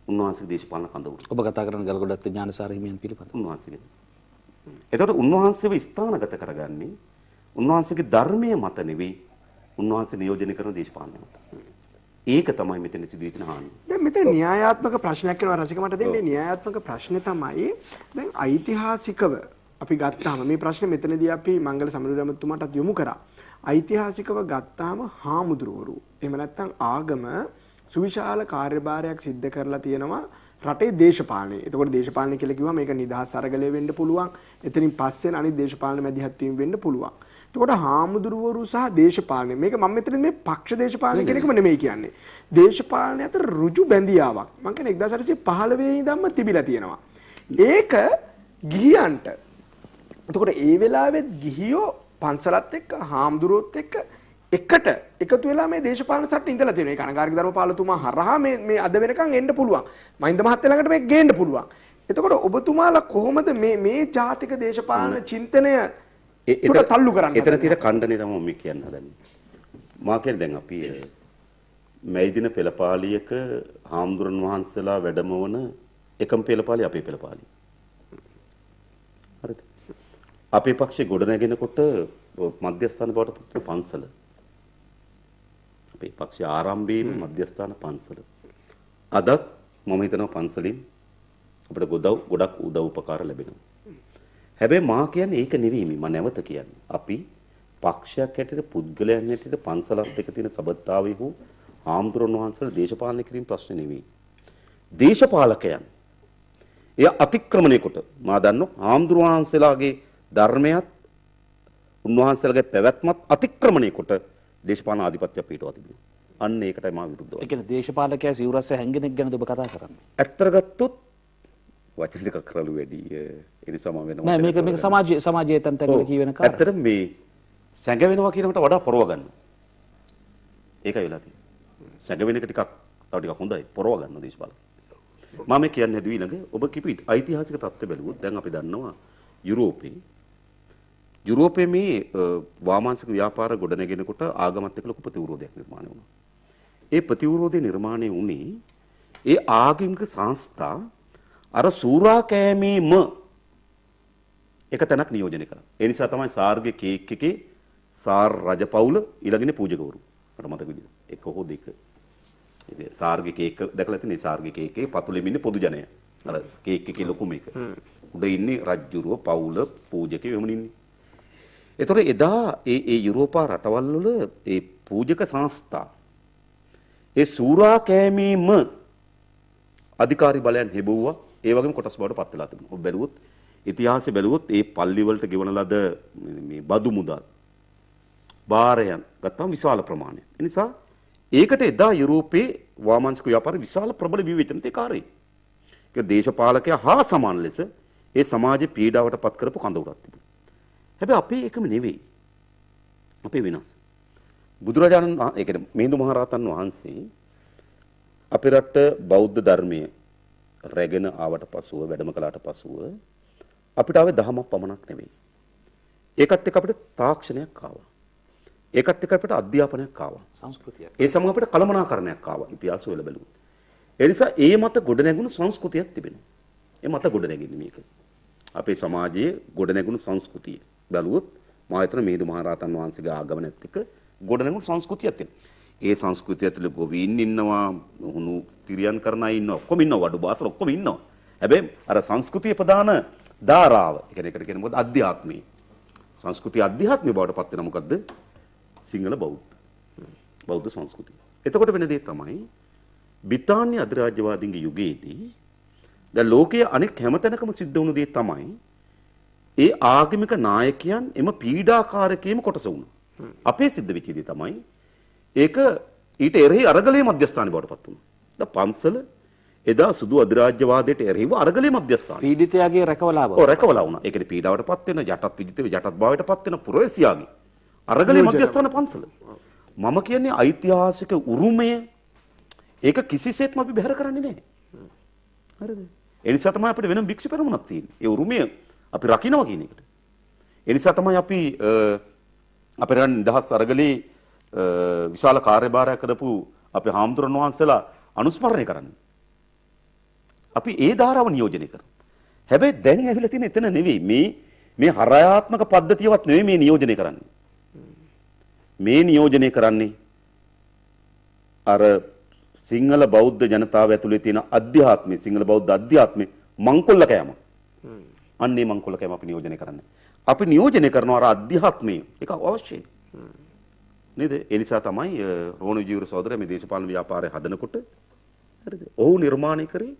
උන්වහන්සේගේ දේශපාලන කඳවුරු. ඔබ කතා කරන ගල්ගොඩත් ඥානසාර හිමියන් පිළිබඳව. උන්වහන්සේගේ. එතකොට උන්වහන්සේව ස්ථානගත කරගන්නේ උන්වහන්සේගේ ධර්මයේ මත නෙවෙයි උන්වහන්සේ නියෝජනය කරන දේශපාලනය මත. ඒක තමයි මෙතන සිදුවෙන තියෙන හානිය. දැන් මෙතන න්‍යායාත්මක ප්‍රශ්නයක් වෙනවා රසික මට දෙන්නේ න්‍යායාත්මක ප්‍රශ්නේ තමයි දැන් ඓතිහාසිකව අපි ගත්තාම මේ ප්‍රශ්නේ මෙතනදී අපි මංගල සමරුදමතුමාටත් යොමු කරා. ඓතිහාසිකව ගත්තාම හාමුදුරුවරු එහෙම නැත්නම් ආගම සුවිශාල කාර්යභාරයක් සිද්ධ කරලා තියෙනවා රටේ දේශපාලනය. එතකොට දේශපාලනය කියලා කිව්වම මේක නිදහස් අරගලය වෙන්න පුළුවන්. එතනින් පස්සේ අනිත් දේශපාලන මැදිහත් වීම වෙන්න පුළුවන්. එතකොට හාමුදුරුවරු සහ දේශපාලනය මේක මම මෙතන මේ පක්ෂ දේශපාලනය කියන එකම නෙමෙයි කියන්නේ. දේශපාලනය අතර ඍජු බැඳියාවක්. මම කියන්නේ 1815 ඉඳන්ම තිබිලා තියෙනවා. ඒක ගිහියන්ට. එතකොට ඒ වෙලාවෙත් ගිහියෝ පන්සලත් එක්ක හාමුදුරුවොත් එක්ක එකට එකතු වෙලා මේ දේශපාලන සටනේ ඉඳලා තියෙනවා. ඒ කණකාරික ධර්මපාලතුමා හරහා මේ අද වෙනකන් එන්න පුළුවන්. මහින්ද මහත්තයා ළඟට මේක ගේන්න පුළුවන්. එතකොට ඔබතුමාලා කොහොමද මේ ජාතික දේශපාලන චින්තනය ඒකට තල්ලු කරන්නේ? එතන තියෙන ඛණ්ඩනේ තමයි මම කියන්න හදන්නේ. මා කියන්නේ දැන් අපි මැයිදින පෙළපාලියක හාමුදුරන් වහන්සේලා වැඩමවන එකම පෙළපාලිය අපේ පෙළපාලිය. හරිද? අපේ පක්ෂේ ගොඩ නැගෙනකොට මධ්‍යස්ථාන බවට පත් පන්සල. අපේ පක්ෂයේ ආරම්භයේම මධ්‍යස්ථාන පන්සල. අදත් මම හිතනවා පන්සලින් අපිට ගොඩක් උදව් උපකාර ලැබෙනවා. හැබැයි මා කියන්නේ ඒක නෙවෙයි මම නැවත කියන්නේ. අපි පක්ෂයක් හැටියට පුද්ගලයන් හැටියට පන්සලත් එක්ක තියෙන සබඳතාවය හෝ ආම්දුරන් වහන්සේලා දේශපාලනය කිරීම ප්‍රශ්නේ නෙවෙයි. දේශපාලකයන් එය අතික්‍රමණය කොට මා දන්නවා ආම්දුරන් වහන්සේලාගේ ධර්මයත් උන්වහන්සේලාගේ පැවැත්මත් අතික්‍රමණය කොට දේශපාලන ආධිපත්‍ය පිටුවා තිබෙනවා. අන්න ඒකටයි මා විරුද්ධව. ඒ කියන්නේ දේශපාලකයා සිවුරස්සේ හැංගෙනෙක් ගැනද ඔබ කතා කරන්නේ? ඇත්තට ගත්තොත් වචන ටිකක් කරලු වැඩි. ඒ නිසා මම වෙනවා. නෑ මේක සමාජයේ තැන් තැන් වල කියවෙන කාරණා. ඇත්තට මේ සැඟවෙනවා කියනකට වඩා පොරව ගන්නවා. ඒකයි වෙලා තියෙන්නේ. සැඟවෙන එක ටිකක් තව ටිකක් හොඳයි. පොරව ගන්න දේශපාලක. මම කියන්නේ හැදුවේ ඊළඟ ඔබ කිව්ව ඓතිහාසික තත්ත්ව බැලුවොත් දැන් අපි දන්නවා යුරෝපයේ මේ වාමාංශික ව්‍යාපාර ගොඩනගෙනකොට ආගමත් එක්ක ලොකු ප්‍රතිවිරෝධයක් නිර්මාණය වුණා. ඒ ප්‍රතිවිරෝධය නිර්මාණය වුණේ ඒ ආගමික සංස්ථා අර සූරා කෑමේම එක තැනක් නියෝජනය කරා. ඒ නිසා තමයි සාර්ගේ කේක් එකේ සාර් රජපෞල ඊළඟිනේ පූජකවරු. මට මතක විදිහට. එක හෝ දෙක. ඉතින් සාර්ගේ කේක් දැකලා තියෙන සාර්ගේ කේක් එකේ පතුලෙම ඉන්නේ පොදු ජනය. අර කේක් එකේ ලොකු මේක. උඩ ඉන්නේ රජ්ජුරුව පවුල පූජකයෝ එහෙම ඉන්නේ. ඒතකොට එදා ඒ යුරෝපා රටවල් වල ඒ පූජක සංස්ථා ඒ සූරා කෑමේම අධිකාරී බලයන් හෙබුවා. ඒ වගේම කොටස් බවට පත් වෙලා තිබුණා. ඔබ බැලුවොත් ඉතිහාසය බැලුවොත් ඒ පල්ලි වලට ගෙවන ලද මේ බදු මුදල් බාරයන් ගත්තාම විශාල ප්‍රමාණයක්. ඒ නිසා ඒකට එදා යුරෝපයේ වාමාංශික ව්‍යාපාර විශාල ප්‍රබල විවේචනයේ කාර්යය. ඒක දේශපාලකයා හා සමාන ලෙස ඒ සමාජයේ පීඩාවට පත් කරපු කඳවුරක් තිබුණා. හැබැයි අපේ එකම නෙවෙයි. අපේ වෙනස්. බුදුරජාණන් ඒ කියන්නේ මිහිඳු මහරහතන් වහන්සේ අපේ රට බෞද්ධ ධර්මයේ රැගෙන ආවට පසුව වැඩම කළාට පසුව අපිට ආවේ දහමක් පමණක් නෙවෙයි. ඒකත් එක්ක අපිට තාක්ෂණයක් ආවා. ඒකත් එක්ක අපිට අධ්‍යාපනයක් ආවා. සංස්කෘතියක්. ඒ සමග අපිට කළමනාකරණයක් ආවා. ඉතිහාසය වල බැලුවොත්. ඒ නිසා ඒ මත ගොඩනැගුණු සංස්කෘතියක් තිබෙනවා. ඒ මත ගොඩනැගෙන්නේ මේක. අපේ සමාජයේ ගොඩනැගුණු සංස්කෘතිය බැලුවොත් මා හිතන මිහිඳු මහරහතන් වහන්සේගේ ආගමනත් එක්ක ගොඩනැගුණු සංස්කෘතියක් තියෙනවා. ඒ සංස්කෘතිය ඇතුළේ ගොවීන් ඉන්නවා, හුණු පිරියන් කරන අය ඉන්නවා, ඔක්කොම ඉන්නවා, වඩු බාසල ඔක්කොම ඉන්නවා. හැබැයි අර සංස්කෘතිය ප්‍රධාන ධාරාව. ඒ කියන්නේ එකට කියන්නේ මොකද? අධ්‍යාත්මය. සංස්කෘතිය අධ්‍යාත්මය බවට පත් වෙන මොකද්ද? සිංහල බෞද්ධ සංස්කෘතිය. එතකොට වෙන දේ තමයි බ්‍රිතාන්‍ය අධිරාජ්‍යවාදීන්ගේ යුගයේදී දැන් ලෝකයේ අනෙක් හැමතැනකම සිද්ධ වුණු දේ තමයි ඒ ආගමික නායකයන් එම පීඩාකාරකයේම කොටස වුණා. අපේ සිද්ධ වෙච්ච දේ තමයි ඒක ඊට එරෙහි අරගලයේ මධ්‍යස්ථානය බවට පත් වුණා. දැන් පන්සල එදා සුදු අධිරාජ්‍යවාදයට එරෙහිව අරගලයේ මධ්‍යස්ථානය. පීඩිතයාගේ රැකවලාව. ඔව් රැකවලා වුණා. ඒ කියන්නේ පීඩාවට පත් වෙන යටත් විජිත යටත් භාවයට පත් වෙන පුරවැසියාගේ අරගලයේ මධ්‍යස්ථාන පන්සල. මම කියන්නේ ඓතිහාසික උරුමය ඒක කිසිසේත්ම අපි බැහැර කරන්නේ නැහැ. හරිද? ඒ නිසා තමයි අපිට වෙනම භික්ෂු පෙරමුණක් තියෙන්නේ. ඒ උරුමය අපි රකින්නවා කියන එකට. ඒ නිසා තමයි අපි අපේ රන් දහස් අරගලේ විශාල කාර්යභාරයක් කරපු අපේ හාමුදුරන් වහන්සේලා අනුස්මරණය කරන්නේ. අපි ඒ ධාරාව නියෝජනය කරනවා. හැබැයි දැන් ඇවිල්ලා තියෙන එතන නෙවෙයි. මේ හරයාත්මක පද්ධතියවත් නෙවෙයි මේ නියෝජනය කරන්නේ. මේ නියෝජනය කරන්නේ අර සිංහල බෞද්ධ ජනතාව ඇතුලේ තියෙන අධ්‍යාත්මය, සිංහල බෞද්ධ අධ්‍යාත්මය මංකොල්ල කෑම. අන්නේ මංකොල්ල කෑම අපි නියෝජනය කරන්නේ. අපි නියෝජනය කරනවා අර අධ්‍යාත්මය. ඒක අවශ්‍යයි. නේද? ඒ නිසා තමයි රෝණ විජේවීර සහෝදරයා මේ දේශපාලන ව්‍යාපාරය හදනකොට හරිද? ඔහු නිර්මාණය කරේ